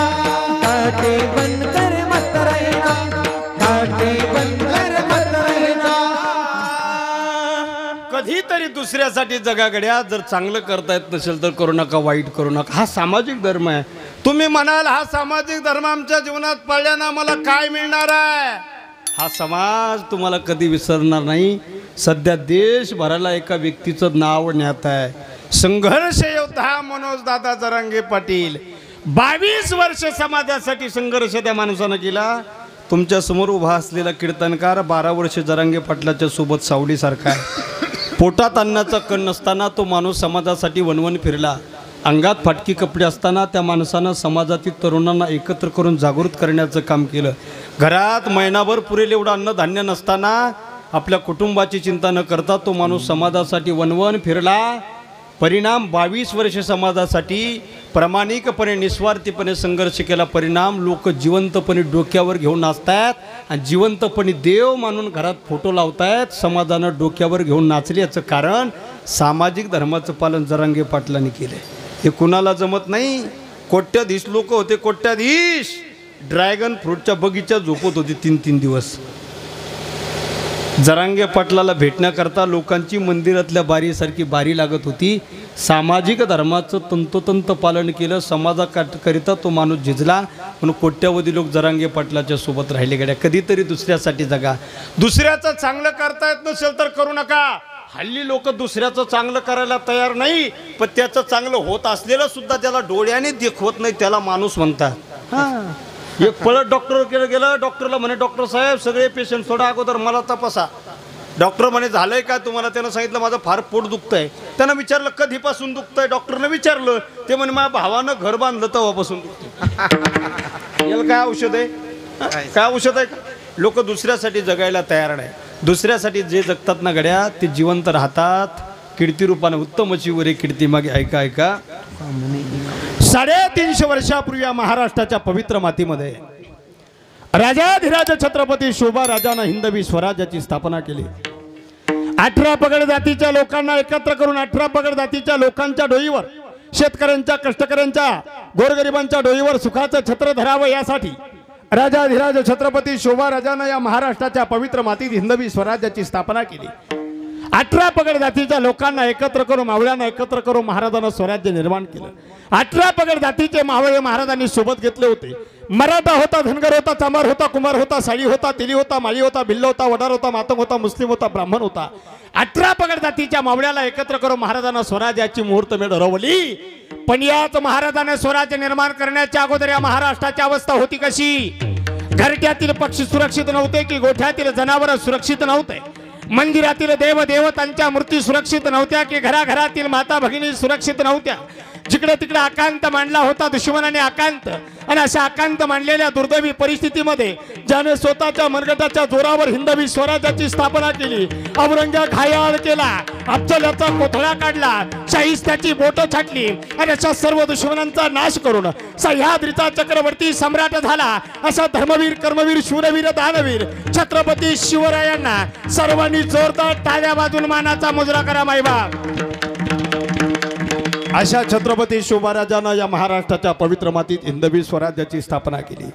कांटे बनकर मत रहना. कांटे बनकर मत रहना. कधीतरी दुसऱ्यासाठी जगा गड्या. जर चांगलं करता येत नसेल तर करू नका, वाईट करू नका. हा सामाजिक धर्म आहे. तुम्ही म्हणाल हा सामाजिक धर्म आमच्या जीवनात पाळल्यानं आम्हाला काय मिळणार आहे? हा समाज तुम्हाला कधी विसरणार नाही. सध्या देशभराला एका व्यक्तीचं नाव ज्ञात आहे, संघर्ष योद्धा मनोज दादा जरांगे पाटील. 22 वर्ष समाजासाठी संघर्ष त्या माणसानं केला. तुमच्या समोर उभा असलेला कीर्तनकार 12 वर्ष जरांगे पाटलाच्या सोबत सावलीसारखा आहे. पोटात अन्नाचा कण नसताना तो माणूस समाजासाठी वणवण फिरला. अंगात फाटकी कपडे असताना त्या माणसानं समाजातील तरुणांना एकत्र करून जागृत करण्याचं काम केलं. घरात महिनाभर पुरेल एवढं अन्नधान्य नसताना आपल्या कुटुंबाची चिंता न करता तो माणूस समाजासाठी वणवण फिरला. परिणाम 22 वर्ष समाजासाठी प्रामाणिकपणे निस्वार्थीपणे संघर्ष केला. परिणाम लोक जिवंतपणे डोक्यावर घेऊन नाचतायत आणि जिवंतपणे देव मानून घरात फोटो लावतायत. समाजानं डोक्यावर घेऊन नाचले. याचं कारण सामाजिक धर्माचं पालन जरांगे पाटलांनी केलं. हे कुणाला जमत नाही. कोट्याधीश लोक होते, कोट्याधीश. ड्रॅगन फ्रूटच्या बगीचा झोपत होती 3-3 दिवस. जरांगे पाटलाला भेटण्याकरता लोकांची मंदिरातल्या बारीसारखी बारी लागत होती. सामाजिक धर्माचं तंतोतंत पालन केलं. समाजाकरिता तो माणूस झिजला म्हणून कोट्यावधी लोक जरांगे पाटलाच्या सोबत राहिले गेल्या. कधीतरी दुसऱ्यासाठी जगा. दुसऱ्याचं चांगलं करता येत नसेल तर करू नका. हल्ली लोक दुसऱ्याचं चांगलं करायला तयार नाही, पण त्याचं चांगलं होत असलेलं सुद्धा त्याला डोळ्याने देखवत नाही, त्याला माणूस म्हणतात. एक पळत डॉक्टरकडे गेलं. डॉक्टरला म्हणे, डॉक्टर साहेब सगळे पेशंट सोडा, अगोदर मला तपासा. डॉक्टर म्हणे, झालंय का तुम्हाला? त्यानं सांगितलं माझं फार पोट दुखतंय. त्यानं विचारलं कधीपासून दुखतंय? डॉक्टरनं विचारलं. ते म्हणे माझ्या भावानं घर बांधलं तेव्हापासून दुखतंय. याला काय औषध आहे? काय औषध आहे? लोक दुसऱ्यासाठी जगायला तयार नाही. दुसऱ्यासाठी जे जगतात ना गड्या ते जिवंत राहतात. कीर्तिरूपाने उत्तम अशी वरे कीर्ती मागे. ऐका ऐका. 350 वर्षापूर्वी या महाराष्ट्राच्या पवित्र मातीमध्ये राजाधिराज छत्रपती शोभा राजानं हिंदवी स्वराज्याची स्थापना केली. 18 पगड जातीच्या लोकांना एकत्र करून 18 पगड जातीच्या लोकांच्या डोईवर, शेतकऱ्यांच्या, कष्टकऱ्यांच्या, गोरगरिबांच्या डोईवर सुखाचं छत्र धरावं यासाठी राजाधिराज छत्रपती शोभा राजानं या महाराष्ट्राच्या पवित्र मातीत हिंदवी स्वराज्याची स्थापना केली. 18 पगड जातीच्या लोकांना एकत्र करून, मावळ्यांना एकत्र करून महाराजांना स्वराज्य निर्माण केलं. 18 पगड जातीचे मावळे महाराजांनी सोबत घेतले होते. मराठा होता, धनगर होता, चांभार होता, कुंभार होता, साळी होता, तेली होता, माळी होता, भिल्ल होता, वडार होता, मातंग होता, मुस्लिम होता, ब्राह्मण होता. 18 पगड जातीच्या मावळ्याला एकत्र करून महाराजांना स्वराज्याची मुहूर्तमेढ रवली. पण याच महाराजांना स्वराज्य निर्माण करण्याच्या अगोदर या महाराष्ट्राची अवस्था होती कशी? घरट्यातील पक्षी सुरक्षित नव्हते की गोठ्यातील जनावर सुरक्षित नव्हते? मंदिरातील देवदेवतांच्या मूर्ती सुरक्षित नव्हत्या की घराघरातील माता भगिनी सुरक्षित नव्हत्या? जिकडे तिकडे आकांत मांडला होता दुश्मनाने आकांत. आणि अशा आकांत मांडलेल्या दुर्दैवी परिस्थितीमध्ये ज्याने स्वतःच्या मनगटाच्या जोरावर हिंदवी स्वराज्याची स्थापना केली, औरंग्या घायाळ केला, अफजलाचा कोथळा काढला, शाहिस्त्याची बोटं छाटली आणि अशा सर्व दुश्मनांचा नाश करून सह्याद्रीचा चक्रवर्ती सम्राट झाला. अशा धर्मवीर, कर्मवीर, शूरवीर, दानवीर छत्रपती शिवरायांना सर्वांनी जोरदार टाळ्या वाजून मानाचा मुजरा करा मायबा. अशा छत्रपती शिवराजांना या महाराष्ट्राच्या पवित्र मातीत हिंदवी स्वराज्याची स्थापना केली।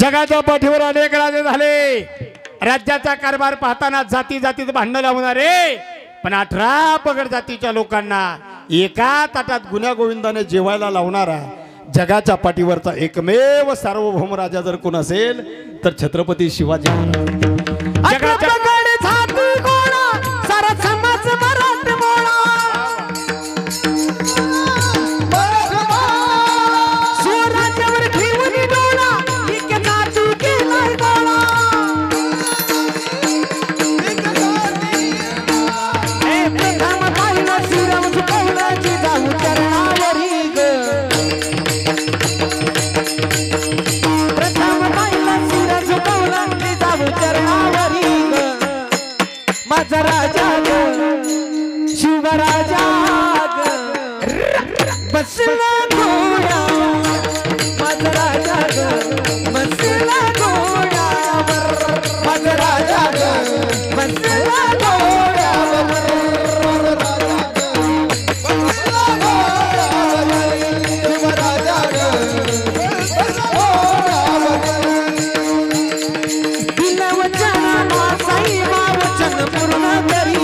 जगाच्या पाठीवर अनेक राजे झाले, राज्याचा कारभार पाहताना जाती जातीत भांडण लावणारे, पण 18 पगड जातीच्या लोकांना एका ताटात गुन्ह्या गोविंदाने जेवायला लावणारा जगाच्या पाठीवरचा एकमेव सार्वभौम राजा जर कोण असेल तर छत्रपती शिवाजी महाराज। जगाच्या शिवराजा बसला घोड्या, माझा राजा बसला घोड्यावर, माझा राजा बसला घोड्यावर, शिवराजा दिलं वचन मासाई वचन पूर्ण करी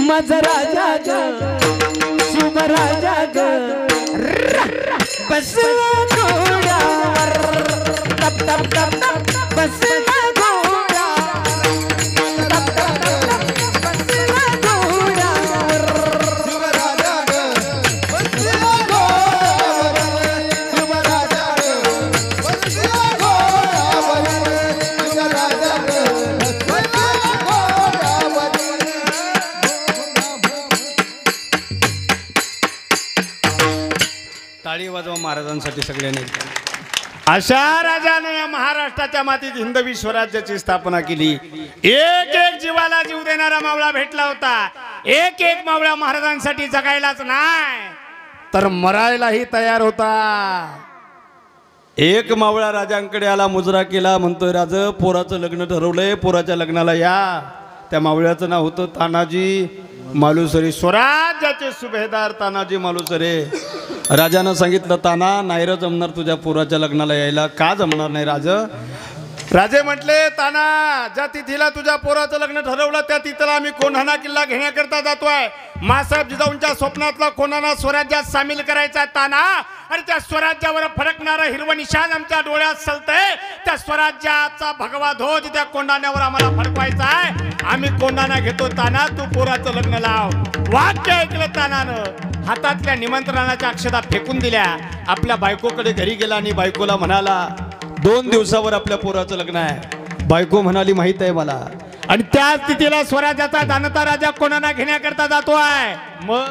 माझा राजा ग शिवराजा ग बसला घोड्यावर, टप टप टप टप बसला घोड्यावर, टप टप टप बसला घोड्यावर, शिवराजा ग बसला घोड्यावर, शिवराजा ग बसला घोड्यावर, शिवराजा ग बसला घोड्यावर। टाळी वाजवा महाराजांसाठी सगळ्यांनी। अशा राजाने या महाराष्ट्राच्या मातीत हिंदवी स्वराज्याची स्थापना केली। एक एक जीवाला जीव देणारा मावळा भेटला होता। एक एक मावळा महाराजांसाठी जगायलाच नाही तर मरायलाही तयार होता। एक मावळा राजांकडे आला, मुजरा केला, म्हणतोय राज पोराचं लग्न ठरवलंय, पोराच्या लग्नाला या। त्या मावळ्याचं नाव होतं तानाजी मालुसरे, स्वराज्याचे सुभेदार तानाजी मालुसरे। राजानं सांगितलं ताना नाही रे जमणार तुझ्या पोराच्या लग्नाला यायला। का जमणार नाही राज? राजे म्हटले ताना ज्या तिथीला तुझ्या पोराचं लग्न ठरवलं त्या तिथीला आम्ही कोंढाणा किल्ला घेण्याकरता जातोय। मासाहेब जिजाऊंच्या स्वप्नातला कोंढाणा स्वराज्यात सामील करायचा ताना, आणि त्या स्वराज्यावर फडकणारा हिरवं निशाण आमच्या डोळ्यात सलतंय। त्या स्वराज्याचा भगवा ध्वज त्या कोंढाण्यावर आम्हाला फडकवायचा आहे। आम्ही कोंढाणा घेतो ताना, तू पोराचं लग्न लाव। वाक्य ऐकलं तानानं, हातातल्या निमंत्रणाच्या अक्षता फेकून दिल्या, आपल्या बायकोकडे घरी गेला आणि बायकोला म्हणाला 2 दिवसावर आपल्या पोराचं लग्न आहे। बायको म्हणाली माहित आहे मला, आणि त्या स्थितीला स्वराज्याचा जाणता राजा कोणाला घेण्याकरता जातोय। मग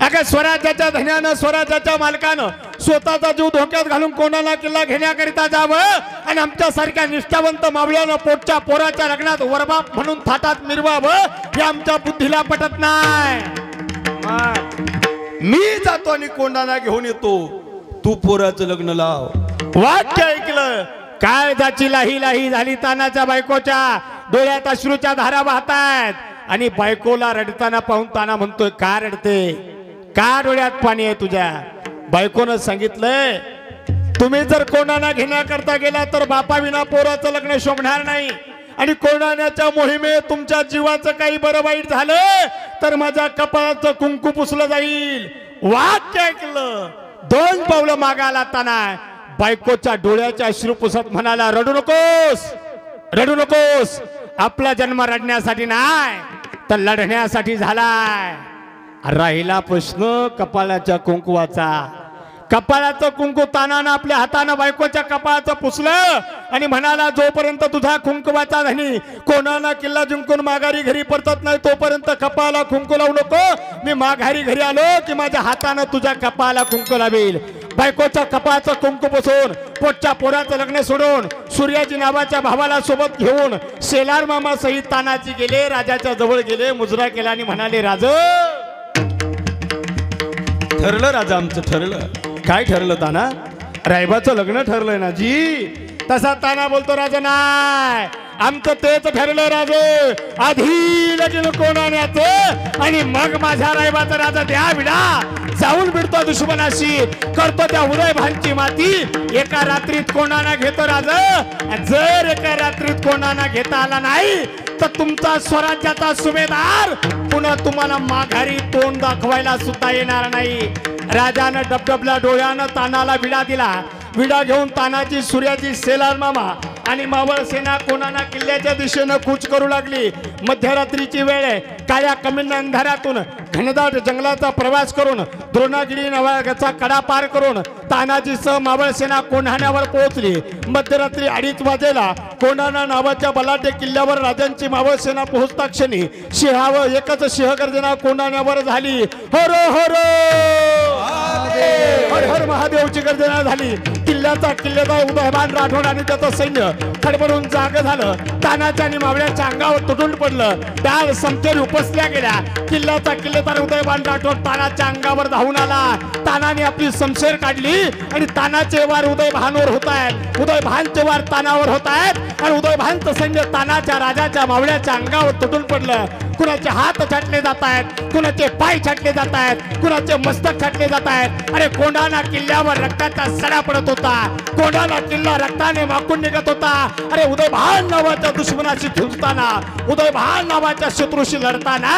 अगं स्वराज्याच्या धन्यानं स्वराज्याच्या मालकानं स्वतःचा जीव धोक्यात घालून कोणाला किल्ला घेण्याकरिता जावं, आणि आमच्या सारख्या निष्ठावंत मावळ्यानं पोटच्या पोराच्या लग्नात वरबाप म्हणून थाटात मिरवावं हे आमच्या बुद्धीला पटत नाही। मी जातो आणि कोंढाणा घेऊन येतो, तू पोराचं लग्न लाव। वाक्य ऐकलं, काय जाची लाही लाही झाली तानाच्या बायकोच्या डोळ्यात अश्रूच्या धारा वाहतायत, आणि बायकोला रडताना पाहून ताना म्हणतोय का रडते, का डोळ्यात पाणी आहे तुझ्या? बायकोनं सांगितलंय तुम्ही जर कोंढाणा घेण्याकरता गेला तर बापाविना पोराचं लग्न शोभणार नाही, आणि कोंढाण्याच्या मोहिमेत तुमच्या जीवाचं काही बरं वाईट झालं तर माझ्या कपाळाचं कुंकू पुसलं जाईल। वाक्य ऐकलं, 2 पावलं मागायला ताना बायकोच्या डोळ्याच्या अश्रू पुसत म्हणाला रडू नकोस, रडू नकोस, आपला जन्म रडण्यासाठी नाही तर लढण्यासाठी झालाय। राहिला प्रश्न कपाळाच्या कुंकवाचा। कपाळाचं कुंकू तानानं आपल्या हातानं बायकोच्या कपाळाचं पुसलं आणि म्हणाला जोपर्यंत तुझा कुंकवाचा धनी कोणाला किल्ला जिंकून माघारी घरी परतत नाही तोपर्यंत कपाळाला कुंकू लावू नको। मी माघारी घरी आलो की माझ्या हातानं तुझ्या कपाळाला कुंकू लावेल। बायकोच्या कपाळाचं कुंकू पुसून पोटच्या पोराचं लग्न सोडून सूर्याजी नावाच्या भावाला सोबत घेऊन शेलार मामा सहित तानाजी गेले, राजाच्या जवळ गेले, मुजरा केला आणि म्हणाले राज ठरलं राजा, आमचं ठरलं। काय ठरलं ताना? रायबाचं लग्न ठरलंय ना जी। तसा ताना बोलतो राजा नाही, आमचं तेच ठरलं राजे, आधी लगीन कोणाण्याचं आणि मग माझ्या रायबाचा राजा द्या विडा, जाऊन भिडतो दुश्मनाशी, करतो त्या उदय भानची माती, एका रात्रीत कोणाना घेतो राजा, जर एका रात्रीत कोणाना घेता आला नाही तर तुमचा स्वराज्याचा सुभेदार पुन्हा तुम्हाला माघारी तोंड दाखवायला सुद्धा येणार नाही. राजानं डबडबल्या डोळ्यानं तानाला विडा दिला. विडा घेऊन तानाजी सूर्याजी सेलार मामा आणि मावळ सेना कोणाना किल्ल्याच्या दिशेनं कूच करू लागली. मध्यरात्रीची वेळ आहे. काळ्या कमीन अंधारातून घनदाट जंगलाचा प्रवास करून द्रोणागिरी नावाचा कडा पार करून तानाजीसह मावळ सेना कोंढाण्यावर पोहोचली. मध्यरात्री 2:30 वाजेला कोंढाणा नावाच्या बलाढ्य किल्ल्यावर राजांची मावळ सेना पोहोचता क्षणी सिंहावर एकच सिंहगर्जना कोंढाण्यावर झाली. हर हर हर हर महादेवची गर्जना झाली. किल्ल्याचा किल्लेदार उदयभान राठोड आणि त्याचं सैन्य खडबडून जाग झालं. तानाच्या आणि मावळ्याच्या अंगावर तुटून पडलं. डाळ समतेर उपसल्या गेल्या. किल्ल्याचा किल्लेदार उदयभान राठोड तानाच्या अंगावर धावून आला. तानाने आपली समशेर काढली आणि तानाचे वार उदयभानवर होत आहेत. उदयभानचे वार तानावर होत आहेत आणि उदयभानचं सैन्य तानाच्या राजाच्या मावळ्याच्या अंगावर तुटून पडलं. कुणाचे हात छाटले जात आहेत, कुणाचे पाय छाटले जात आहेत, कुणाचे मस्तक छाटले जात आहेत. अरे कोंढाणा किल्ल्यावर रक्ताचा सडा पडत होता. कोंढाणा किल्ला रक्ताने वाकून निघत होता. अरे उदयभान नावाच्या दुश्मनाशी झुंजताना, उदयभान नावाच्या शत्रूशी लढताना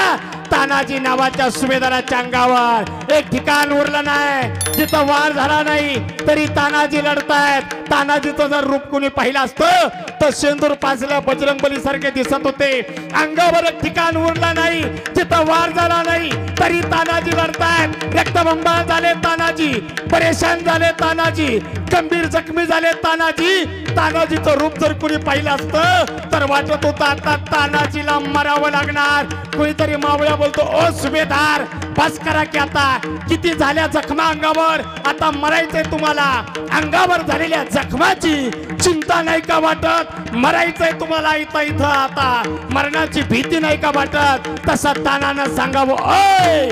तानाजी नावाच्या सुभेदाराच्या अंगावर एक ठिकाण उरलं नाही जिथं वार झाला नाही तरी तानाजी लढतायत. तानाजीचं जर रूप कोणी पाहिलं असतं तर शेंदूर पाजल्या बजरंगबली सारखे दिसत होते. अंगावर एक ठिकाण उरलं नाही जिथं वार झाला नाही तरी तानाजी लढतायत. रक्तबंबाळ झाले तानाजी, परेशान झाले तानाजी, गंभीर जखमी झाले तानाजी. तानाजीचं रूप जर कोणी पाहिलं असतं तर वाटत होतं आता तानाजीला मरावं लागणार. कोणीतरी मावळ्या बोलतो, ओ सुभेदार बस करा की आता, किती झाल्या जखमा अंगावर, आता मरायचंय तुम्हाला. अंगावर झालेल्या जखमाची चिंता नाही का वाटत? मरायचंय तुम्हाला इथं इथं आता, मरणाची भीती नाही का वाटत? तसा तानानं सांगावं, ओय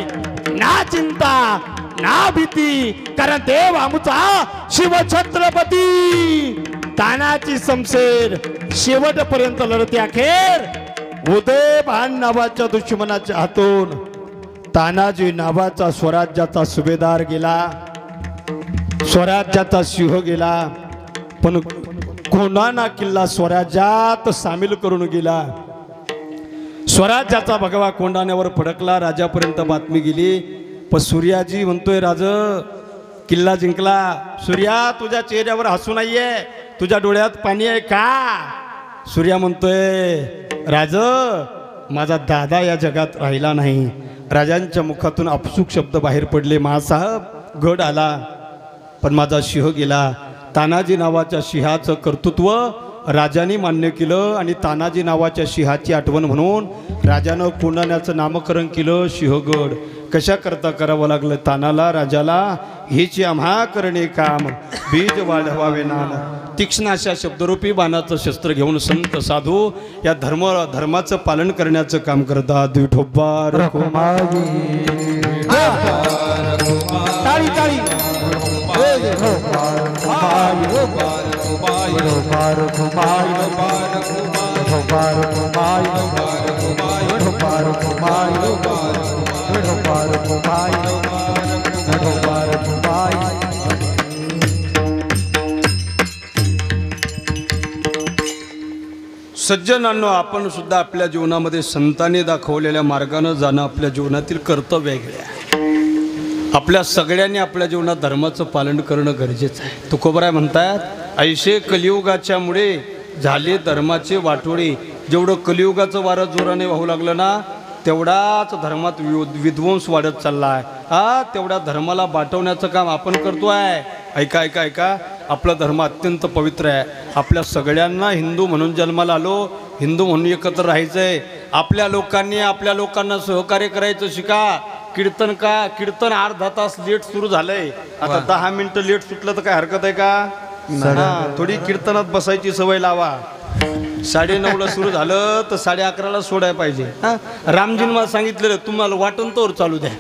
ना चिंता ना भीती, कारण देव आमचा शिवछत्रपती. तानाची समशेर शेवटपर्यंत लढते. अखेर उदयभान नावाच्या दुश्मनाच्या हातून तानाजी नावाचा स्वराज्याचा सुभेदार गेला, स्वराज्याचा सिंह गेला. पण कोंढाणा किल्ला स्वराज्यात सामील करून गेला. स्वराज्याचा भगवा कोंढाण्यावर फडकला. राजापर्यंत बातमी गेली. पण सूर्याजी म्हणतोय, राज किल्ला जिंकला. सूर्या तुझ्या चेहऱ्यावर हसू नाहीये, तुझ्या डोळ्यात पाणी आहे का? सूर्या म्हणतोय, राज माझा दादा या जगात राहिला नाही. राजांच्या मुखातून अपसूक शब्द बाहेर पडले, महासाहेब गड आला पण माझा सिंह गेला. तानाजी नावाच्या सिंहाचं कर्तृत्व राजाने मान्य केलं आणि तानाजी नावाच्या सिंहाची आठवण म्हणून राजानं कोंढाण्याचं नामकरण केलं सिंहगड. कशा करता करावं लागलं तानाला राजाला? हेची आम्हा करणे काम, बीज वाढवावे नाम. तीक्ष्ण अशा शब्दरूपी बाणाचं शस्त्र घेऊन संत साधू या धर्माचं पालन करण्याचं काम करतात. विठोबा टाळी टाळी सज्जनांनो, आपण सुद्धा आपल्या जीवनामध्ये संतांनी दाखवलेल्या मार्गाने जाणं आपल्या जीवनातील कर्तव्य आहे. आपल्या सगळ्यांनी आपल्या जीवनात धर्माचं पालन करणं गरजेचं आहे. तुकोबराय म्हणतात, ऐशे कलियुगाच्या मुळे झाले धर्माचे वाटोळे. जेवढं कलियुगाचं वारं जोराने वाहू लागलं ना तेवढाच धर्मात विध्वंस वाढत चालला आहे. तेवढ्या धर्माला बाटवण्याचं काम आपण करतो आहे. ऐका ऐका ऐका, आपला धर्म अत्यंत पवित्र आहे. आपल्या सगळ्यांना हिंदू म्हणून जन्माला आलो, हिंदू म्हणून एकत्र राहायचं आहे. आपल्या लोकांना सहकार्य करायचं शिका. कीर्तन कीर्तन अर्धा तास लेट सुरू झालंय, आता 10 मिनिटं लेट सुटलं तर काय हरकत आहे का? थोडी कीर्तनात बसायची सवय लावा. 9:30ला सुरू झालं तर 11:30ला सोडायला पाहिजे. रामजीन मला सांगितलेलं, तुम्हाला वाटण तोवर चालू द्या.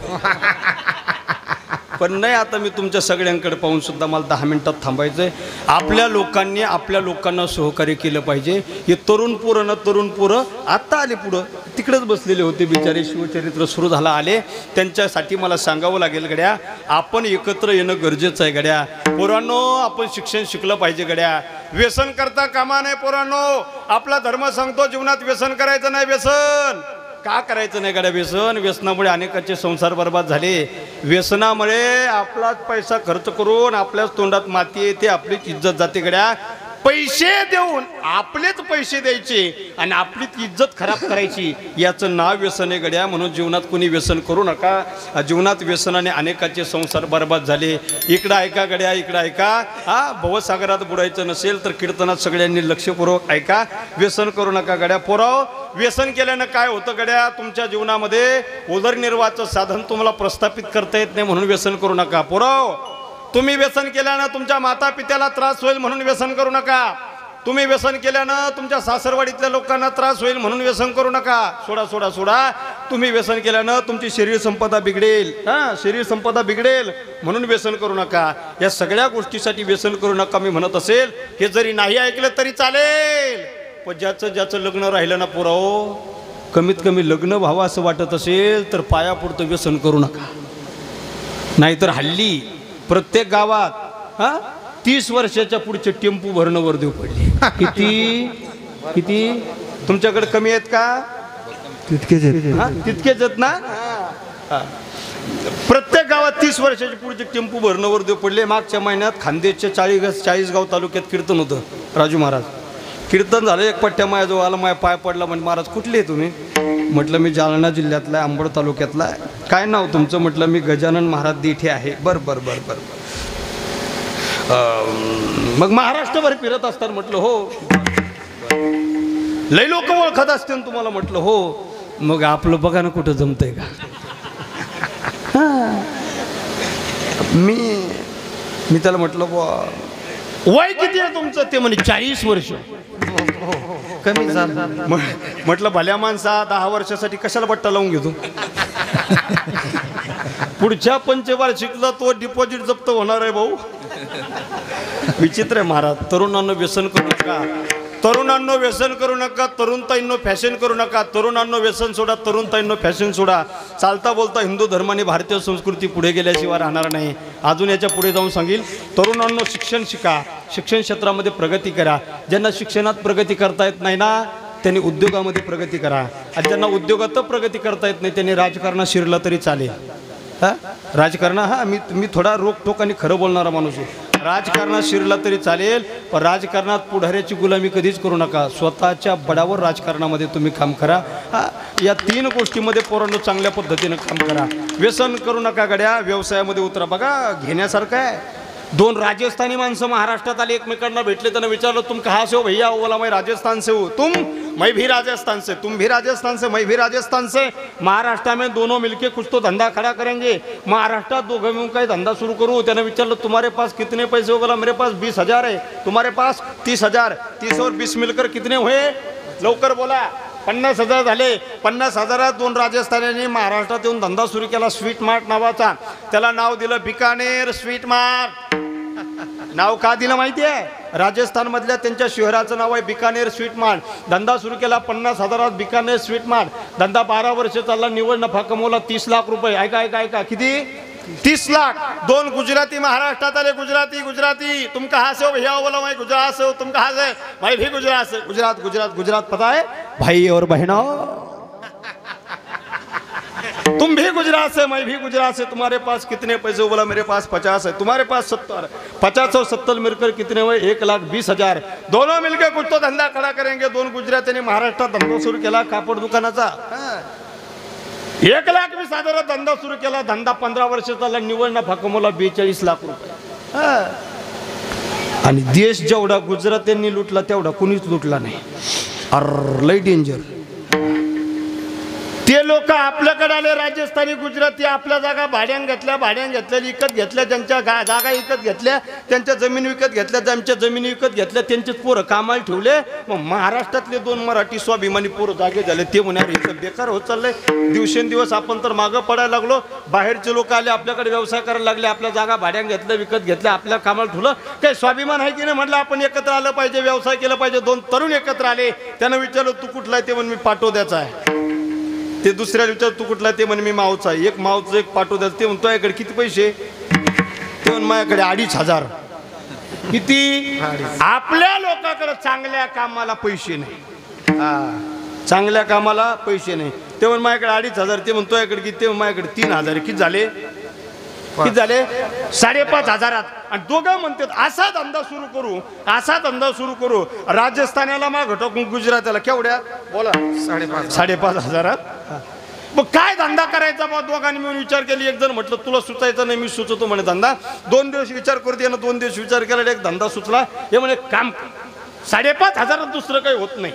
पण नाही, आता मी तुमच्या सगळ्यांकडे पाहून सुद्धा मला 10 मिनिटात थांबायचं आहे. आपल्या लोकांनी आपल्या लोकांना सहकार्य केलं पाहिजे. हे तरुण पोरं आत्ता आले पुढं, तिकडेच बसलेले होते बिचारे, शिवचरित्र सुरू झालं आले. त्यांच्यासाठी मला सांगावं लागेल गड्या, आपण एकत्र येणं गरजेचं आहे गड्या. पोरांनो, आपण शिक्षण शिकलं पाहिजे गड्या. व्यसन करता कामा नाही पोरांनो. आपला धर्म सांगतो जीवनात व्यसन करायचं नाही. व्यसन का करायचं नाही गड्या? व्यसनामुळे अनेकांचे संसार बर्बाद झाले. व्यसनामुळे आपलाच पैसा खर्च करून आपल्याच तोंडात माती येते, आपलीच इज्जत जाते गड्या. पैसे देऊन आपलेच पैसे द्यायचे आणि आपलीच इज्जत खराब करायची, याचं नाव व्यसन आहे गड्या. म्हणून जीवनात कोणी व्यसन करू नका. जीवनात व्यसनाने अनेकांचे संसार बर्बाद झाले. इकडं ऐका गड्या, इकडं ऐका. भवसागरात बुडायचं नसेल तर कीर्तनात सगळ्यांनी लक्षपूर्वक ऐका. व्यसन करू नका गड्या. पोराव, व्यसन केल्यानं काय होतं गड्या? तुमच्या जीवनामध्ये उदरनिर्वाहाचं साधन तुम्हाला प्रस्थापित करता येत नाही, म्हणून व्यसन करू नका. पोराव, तुम्ही व्यसन केल्यानं तुमच्या माता पित्याला त्रास होईल, म्हणून व्यसन करू नका. तुम्ही व्यसन केल्यानं तुमच्या सासरवाडीतल्या लोकांना त्रास होईल, म्हणून व्यसन करू नका. सोडा. तुम्ही व्यसन केल्यानं तुमची शरीर संपदा बिघडेल, शरीर संपदा बिघडेल, म्हणून व्यसन करू नका. या सगळ्या गोष्टीसाठी व्यसन करू नका मी म्हणत असेल. हे जरी नाही ऐकलं तरी चालेल, पण ज्याचं लग्न राहिलं ना पोराओ, कमीत कमी लग्न व्हावं असं वाटत असेल तर पायापुरतं व्यसन करू नका. नाहीतर हल्ली प्रत्येक गावात 30 वर्षाच्या पुढचे टेम्पो भरणं वर्दीव पडले. किती तुमच्याकडे कमी आहेत का? तितकेच आहेत ना. प्रत्येक गावात 30 वर्षाच्या पुढचे टेम्पो भरणं वर्दीव पडले. मागच्या महिन्यात खानदेशच्या 40गाव तालुक्यात कीर्तन होतं. राजू महाराज कीर्तन झालं. एक पट्ट्या माझ्याजवळ आला, माझ्या पाय पडला. म्हणजे महाराज कुठले आहे तुम्ही? म्हटलं मी जालना जिल्ह्यातला आहे, अंबड तालुक्यातला आहे. काय नाव तुमचं? म्हटलं मी गजानन महाराज दिठे आहे. बरं. मग महाराष्ट्रभर फिरत असतात? म्हटलं हो. लई लोक ओळखत असते तुम्हाला? म्हटलं हो. मग आपलं बघा ना कुठं जमतंय का? मी त्याला म्हटलं वय किती आहे तुमचं? ते म्हणे 40 वर्ष. कमी झालं. म्हटलं भल्या माणसा 10 वर्षासाठी कशाला बट्टा लावून घेतो? पुढच्या पंचवार्षिकला तो डिपॉझिट जप्त होणार आहे भाऊ. विचित्र आहे महाराज. तरुणांनो व्यसन करू नका. तरुणांनो व्यसन करू नका. तरुणताईंनो फॅशन करू नका. तरुणांनो व्यसन सोडा. तरुणताईंनो फॅशन सोडा. चालता बोलता हिंदू धर्माने भारतीय संस्कृती पुढे गेल्याशिवाय राहणार नाही. अजून याच्या पुढे जाऊन सांगेल, तरुणांनो शिक्षण शिका. शिक्षण क्षेत्रामध्ये प्रगती करा. ज्यांना शिक्षणात प्रगती करता येत नाही ना, त्यांनी उद्योगामध्ये प्रगती करा. आणि ज्यांना उद्योगात प्रगती करता येत नाही त्यांनी राजकारणात शिरला तरी चालेल. राजकारण मी थोडा रोकटोक आणि खरं बोलणारा माणूस आहे. राजकारणात शिरला तरी चालेल, पण राजकारणात पुढाऱ्याची गुलामी कधीच करू नका. स्वतःच्या बळावर राजकारणामध्ये तुम्ही काम करा. या 3 गोष्टीमध्ये पोरांनो चांगल्या पद्धतीनं काम करा. व्यसन करू नका गड्या. व्यवसायामध्ये उतरा. बघा घेण्यासारखं आहे. 2 राजस्थानी माणसं महाराष्ट्रात आले, एकमेकांना भेटले. त्यांना विचारलं तुम कहाँ से हो भैया? बोला मैं राजस्थान से हूँ. तुम? मैं भी राजस्थान से. तुम भी राजस्थान से? मैं भी राजस्थान से. महाराष्ट्र में दोनों मिलके कुछ तो धंधा खड़ा करेंगे. महाराष्ट्रात दोघं मिळून काही धंदा सुरू करू. त्याने विचारलं तुम्हारे पास कितने पैसे हो? बोला मेरे पास 20,000 है. तुम्हारे पास 30,000. 30 और 20 मिलकर कितने हुए? लवकर बोला. 50,000 झाले. 50,000 2 राजस्थान्यांनी महाराष्ट्रात येऊन धंदा सुरू केला स्वीट मार्ट नावाचा. त्याला नाव दिलं बिकानेर स्वीट मार्ट. नाव का दिलं माहिती आहे? राजस्थान मधल्या त्यांच्या शहराचं नाव आहे बिकानेर स्वीट मार्ट. धंदा सुरू केला 50,000 बिकानेर स्वीट मार्ट. धंदा 12 वर्ष चालला. निव्वळ नफा कमवला 30 लाख रुपये. ऐका किती? 30 लाख. 2 गुजराती महाराष्ट्रात आले. गुजराती. तुम कहाँ से हो भैया? बोला मैं गुजरात से हूँ. तुम कहाँ से? मैं भी गुजरात से. गुजरात पता है भाई और बहनों? तुम भी गुजरात से, मैं भी गुजरात से. तुम्हारे पास कितने पैसे? बोला मेरे पास 50 है. तुम्हारे पास 70. 50 और 70 मिलकर कितने हुए? 1,20,000. दोनों मिलकर कुछ तो धंधा खड़ा करेंगे. 2 गुजरात्यांनी महाराष्ट्रात धंदा सुरू केला कापड दुकानाचा. 1,20,000 धंदा सुरू केला. धंदा 15 वर्ष चालला. निव्वळ नफा कमवला 42 लाख रुपये. आणि देश जेवढा गुजरात्यांनी लुटला तेवढा कुणीच लुटला नाही. लय डेंजर. ते लोक आपल्याकडे आले, राजस्थानी गुजराती, आपल्या जागा भाड्यान घेतल्या, विकत घेतल्या, ज्यांच्या जागा विकत घेतल्या, त्यांच्या जमीन विकत घेतल्या, ज्यांच्या जमिनी विकत घेतल्या, त्यांचे पोरं कामाला ठेवले. मग महाराष्ट्रातले 2 मराठी स्वाभिमानी पोरं जागे झाले. ते म्हणाले इथं बेकार होत चाललंय, दिवसेंदिवस आपण तर मागं पडायला लागलो. बाहेरचे लोक आले, आपल्याकडे व्यवसाय करायला लागले, आपल्या जागा भाड्यान घेतल्या, विकत घेतल्या, आपल्या कामाला ठेवलं. काही स्वाभिमान आहे की नाही? म्हटलं आपण एकत्र आलं पाहिजे, व्यवसाय केला पाहिजे. 2 तरुण एकत्र आले. त्यानं विचारलं तू कुठला आहे? ते म्हण मी पाटोद्याचा आहे. ते दुसऱ्याला विचार तू कुठला? ते म्हणे मी मावचा आहे. एक मावचं एक पाटोद्याचं. ते म्हणतो याकडे किती पैसे? ते म्हण माझ्याकडे 2,500. किती? आपल्या लोकांकडे चांगल्या कामाला पैसे नाही, चांगल्या कामाला पैसे नाही. ते म्हण माझ्याकडे 2,500. ते म्हणतो याकडे किती? ते माझ्याकडे 3,000. किती झाले? 5,500. आणि दोघं म्हणतात असा धंदा सुरू करू, असा धंदा सुरू करू. राजस्थानाला मग घटकून गुजरातला केवढ्या? बोला 5,500. मग काय धंदा करायचा? मग दोघांनी मिळून विचार केली. एक जण म्हटलं तुला सुचायचं नाही, मी सुचवतो म्हणे धंदा. 2 दिवस विचार करू दे ना. 2 दिवस विचार केला, एक धंदा सुचला. हे म्हणे काम 5,500 दुसरं काही होत नाही.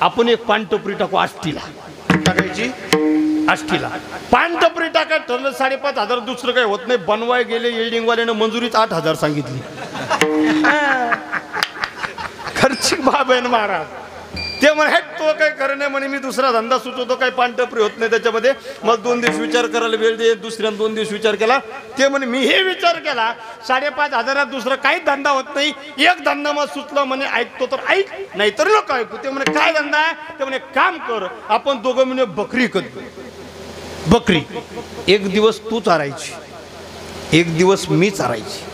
आपण एक पान टपरी टाकू, आष्टीला टाकायची. आष्टीला पान टपरी टाकाय ठरलं. 5,500 दुसरं काही होत नाही. बनवाय गेले, येल्डिंगवाल्यानं मंजुरीच 8,000 सांगितली. खर्चिक बाब आहे ना महाराज. ते म्हणे तो काही खरं नाही म्हणे, मी दुसरा धंदा सुचवतो, काही पानटपरी होत नाही त्याच्यामध्ये. मग 2 दिवस विचार करायला वेळ दे. दुसऱ्या 2 दिवस विचार केला. ते म्हणे मी हे विचार केला 5,500 दुसरा काही धंदा होत नाही. एक धंदा मग सुचला म्हणे, ऐकतो तर ऐक, नाही तर लोक ऐकू. ते म्हणे काय धंदा आहे? ते म्हणे काम कर, आपण दोघं म्हणे बकरी करू. बकरी 1 दिवस तू चारायची, 1 दिवस मी चारायची.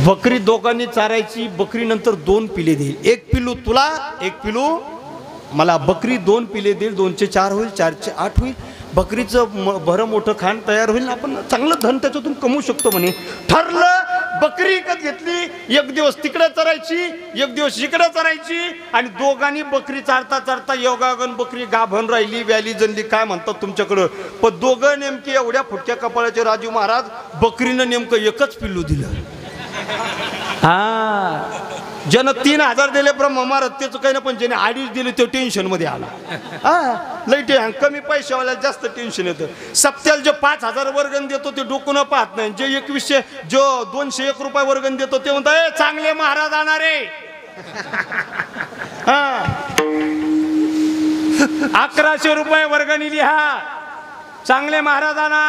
बकरी दोघांनी चारायची. बकरी नंतर 2 पिले देईल. 1 पिलू तुला, 1 पिलू मला. बकरी 2 पिले देईल. 2चे 4 होईल, 4चे 8 होईल. बकरीचं भरं मोठं खाण तयार होईल. आपण चांगलं धन त्याच्यातून कमवू शकतो म्हणे. ठरलं. बकरी विकत घेतली. 1 दिवस तिकडे चरायची, 1 दिवस इकडे चरायची. आणि दोघांनी बकरी चारता चारता योगागन बकरी गाभण राहिली, व्याली जनली, काय म्हणतात तुमच्याकडं. पण दोघं नेमके एवढ्या फुटक्या कपाळाचे राजू महाराज. बकरीनं नेमकं 1च पिल्लू दिलं. ज्यानं 3,000 दिले ब्रह्म महाराज त्याचं काही नाही, पण ज्याने 2.5 दिले तो टेन्शन मध्ये आला. लई कमी पैशावाल्याला जास्त टेन्शन येतं. सप्त्याला जे 5,000 वर्गण देतो ते डोकून पाहत नाही. जे 2100 जो 201 रुपये वर्गण देतो ते म्हणतात चांगले महाराज आणणारे. 1100 रुपये वर्गणी लिहा, चांगले महाराज आणा.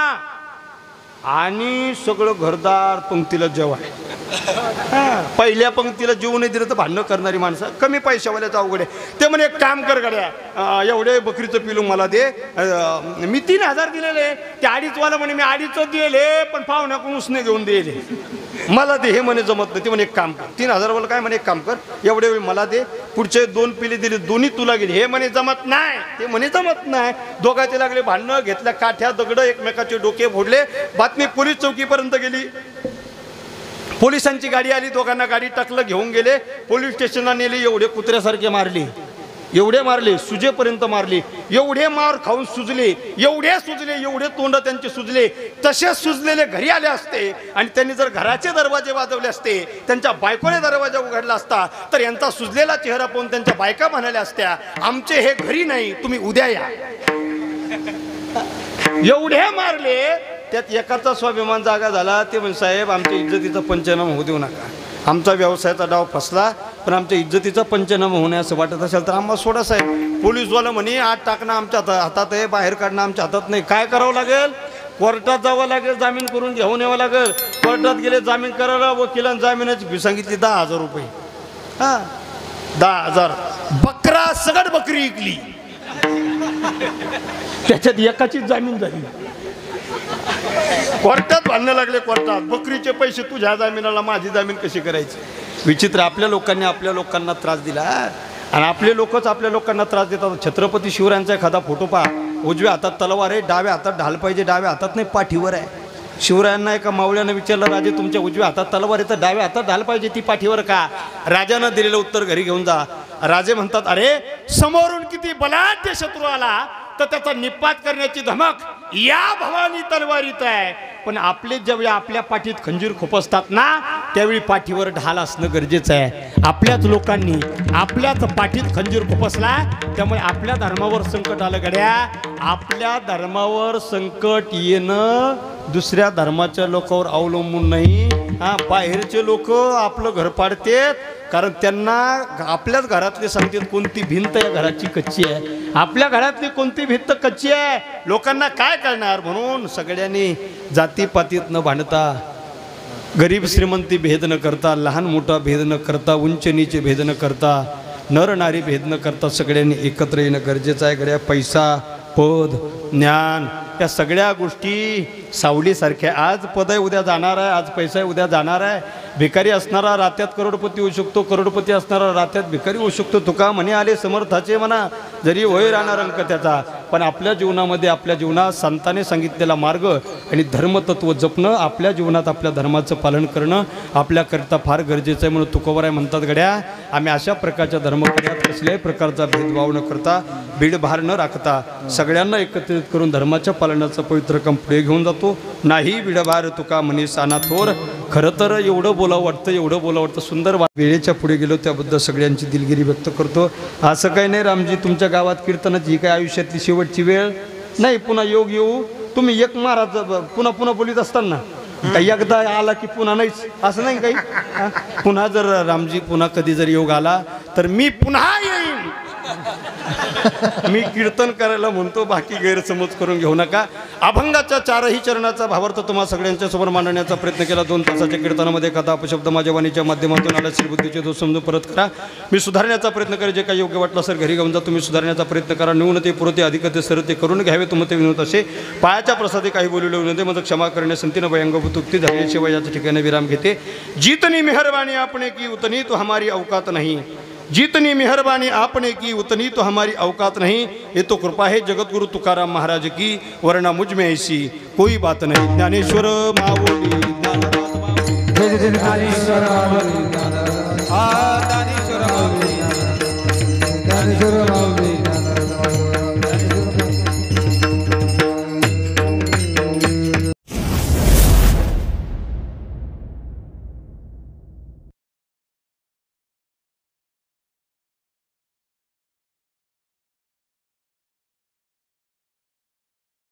आणि सगळं घरदार पंक्तीला जेवाय. पहिल्या पंक्तीला जेवू नाही दिलं तर भांडणं करणारी माणसं. कमी पैशावाल्याचं अवघड आहे. ते म्हणे एक काम कर गड्या, एवढे बकरीचं पिलू मला दे. मी 3,000 दिलेले. ते 2.5 वाला म्हणे मी 2.5 दिले, पण पाहुण्याकडून उसने घेऊन दिले. मला दे. हे म्हणे जमत नाही. ते म्हणे एक काम कर, 3,000 वाला काय म्हणे एक काम कर, एवढे वेळ मला दे. पुढचे 2 पिले दिले, दोन्ही तुला गेले. हे म्हणे जमत नाही. ते म्हणे जमत नाही. दोघांचे लागले भांडणं. घेतल्या काठ्या दगड, एकमेकाचे डोके फोडले. बातमी पोलीस चौकीपर्यंत गेली. पोलिसांची गाडी आली. दोघांना गाडी टाकलं, घेऊन गेले. पोलीस स्टेशनला नेले. एवढे कुत्र्यासारखे मारले, एवढे मारले, सुजेपर्यंत मारले. एवढे मार खाऊन सुजले, एवढे सुजले, एवढे तोंड त्यांचे सुजले. तसे सुजलेले घरी आले असते आणि त्यांनी जर घराचे दरवाजे वाजवले असते, त्यांच्या बायकोने दरवाजा उघडला असता, तर यांचा सुजलेला चेहरा पाहून त्यांच्या बायका म्हणाल्या असत्या आमचे हे घरी नाही, तुम्ही उद्या या. एवढे मारले. त्यात एकाचा स्वाभिमान जागा झाला. ते म्हणजे साहेब आमच्या इज्जतीचा पंचनामा होऊ देऊ नका. आमचा व्यवसायाचा डाव फसला, पण आमच्या इज्जतीचा पंचनामा होणे असं वाटत असेल तर आम्हाला सोडा साहेब. पोलीसवाला म्हणे आत टाकणं आमच्या हातात आहे, बाहेर काढणं आमच्या हातात नाही. काय करावं लागेल? कोर्टात जावं लागेल, जामीन करून घेऊन यावं लागेल. कोर्टात गेले जामीन करायला. वकिलांनी जामिनाची फी सांगितली 10,000 रुपये. 10,000. बकरा सगळ बकरी विकली. त्याच्यात एकाचीच जामीन झाली. कोर्टात भांडणं लागले. कोर्टात बकरीचे पैसे तुझ्या जामिनाला, माझी जामीन कशी करायची? विचित्र. आपल्या लोकांनी आपल्या लोकांना त्रास दिला आणि आपले लोकच आपल्या लोकांना त्रास देतात. छत्रपती शिवरायांचा एखादा फोटो पहा. उजव्या हातात तलवार आहे, डाव्या हातात ढाल पाहिजे. डाव्या हातात नाही, पाठीवर आहे. शिवरायांना एका मावळ्यानं विचारलं, राजे तुमच्या उजव्या हातात तलवार आहे तर डाव्या हातात ढाल पाहिजे, ती पाठीवर का? राजानं दिलेलं उत्तर घरी घेऊन जा. राजे म्हणतात अरे समोरून किती बलाढ्य शत्रू आला तर त्याचा निपात करण्याची धमक या भवानी तलवारीत आहे. पण आपले जेव्हा आपल्या पाठीत खंजीर खुपसतात ना, त्यावेळी पाठीवर ढाल असणं गरजेचं आहे. आपल्याच लोकांनी आपल्याच पाठीत खंजीर खुपसला, त्यामुळे आपल्या धर्मावर संकट आलं गड्या. आपल्या धर्मावर संकट येणं दुसऱ्या धर्माच्या लोकांवर अवलंबून नाही. बाहेरचे लोक आपलं घर पाडतात, कारण त्यांना आपल्याच घरातले सांगतात कोणती भिंत या घराची कच्ची आहे. आपल्या घरातली कोणती भिंत कच्ची आहे लोकांना काय कळणार. म्हणून सगळ्यांनी जातीपातीत न भांडता, गरीब श्रीमंती भेद न करता, लहान मोठा भेद न करता, उंच नीचे भेद न करता, नर नारी भेद न करता सगळ्यांनी एकत्र येणं गरजेचं आहे. गड्या पैसा, पद, ज्ञान या सगळ्या गोष्टी सावलीसारख्या. आज पद आहे उद्या जाणार आहे, आज पैसा आहे उद्या जाणार आहे. भिकारी असणारा रात्यात करोडपती होऊ शकतो, करोडपती असणारा रात्यात भिकारी होऊ शकतो. तुका म्हणे आले समर्थाचे म्हणा, जरी होय राहणार अंक त्याचा. पण आपल्या जीवनामध्ये, आपल्या जीवनात संताने सांगितलेला मार्ग आणि धर्मतत्व जपणं, आपल्या जीवनात आपल्या धर्माचं पालन करणं आपल्याकरता फार गरजेचं आहे. म्हणून तुकोबराय म्हणतात गड्या, आम्ही अशा प्रकारच्या धर्मकार्यात कसल्याही प्रकारचा भेदभाव न करता, बीडभार न राखता सगळ्यांना एकत्रित करून धर्माच्या पालनाचा पवित्र काम पुढे घेऊन जातो. नाही बीडभार तुका म्हणे साना थोर. खरं तर एवढं बोलावं वाटतं, एवढं बोलावं वाटतं. सुंदर वेळेच्या पुढे गेलो त्याबद्दल सगळ्यांची दिलगिरी व्यक्त करतो. असं काही नाही रामजी, तुमच्या गावात कीर्तनाची ही काय आयुष्यातली शेवटची वेळ नाही. पुन्हा योग येऊ. तुम्ही एक महाराज पुन्हा पुन्हा बोलीत असताना काही एकदा आला की पुन्हा नाहीच असं नाही काही. पुन्हा जर रामजी पुन्हा कधी जर योग आला तर मी पुन्हा येईन. मी कीर्तन करायला म्हणतो, बाकी गैरसमज करून घेऊ नका. अभंगाच्या चारही चरणाचा भावार्थ तुम्हा सगळ्यांच्या समोर मांडण्याचा प्रयत्न केला. 2 तासाच्या कीर्तनामध्ये कथा अपशब्द माझ्या वाणीच्या माध्यमातून आला. श्रीबुद्धीचे दोष समजून परत करा. मी सुधारण्याचा प्रयत्न करेन. जे काही योग्य वाटलं सर घरी घेऊन जा. तुम्ही सुधारण्याचा प्रयत्न करा. न्यूनते पुरते अधिकते सरते करून घ्यावे तुमते विनोद असे. पायाच्या प्रसादी काही बोलले विनोदे मग क्षमा करणे संतीनं भयंगभूत उक्ती झाल्याशिवाय याच्या ठिकाणी विराम घेते. जितनी मेहरबानी आपने की उतनी तो हमारी अवकात नहीं. जितनी मेहरबानी आपने की उतनी तो हमारी औकात नहीं. ये तो कृपा है जगतगुरु तुकाराम महाराज की, वरना मुझ में ऐसी कोई बात नहीं. ज्ञानेश्वर माऊली ज्ञानराज माऊली.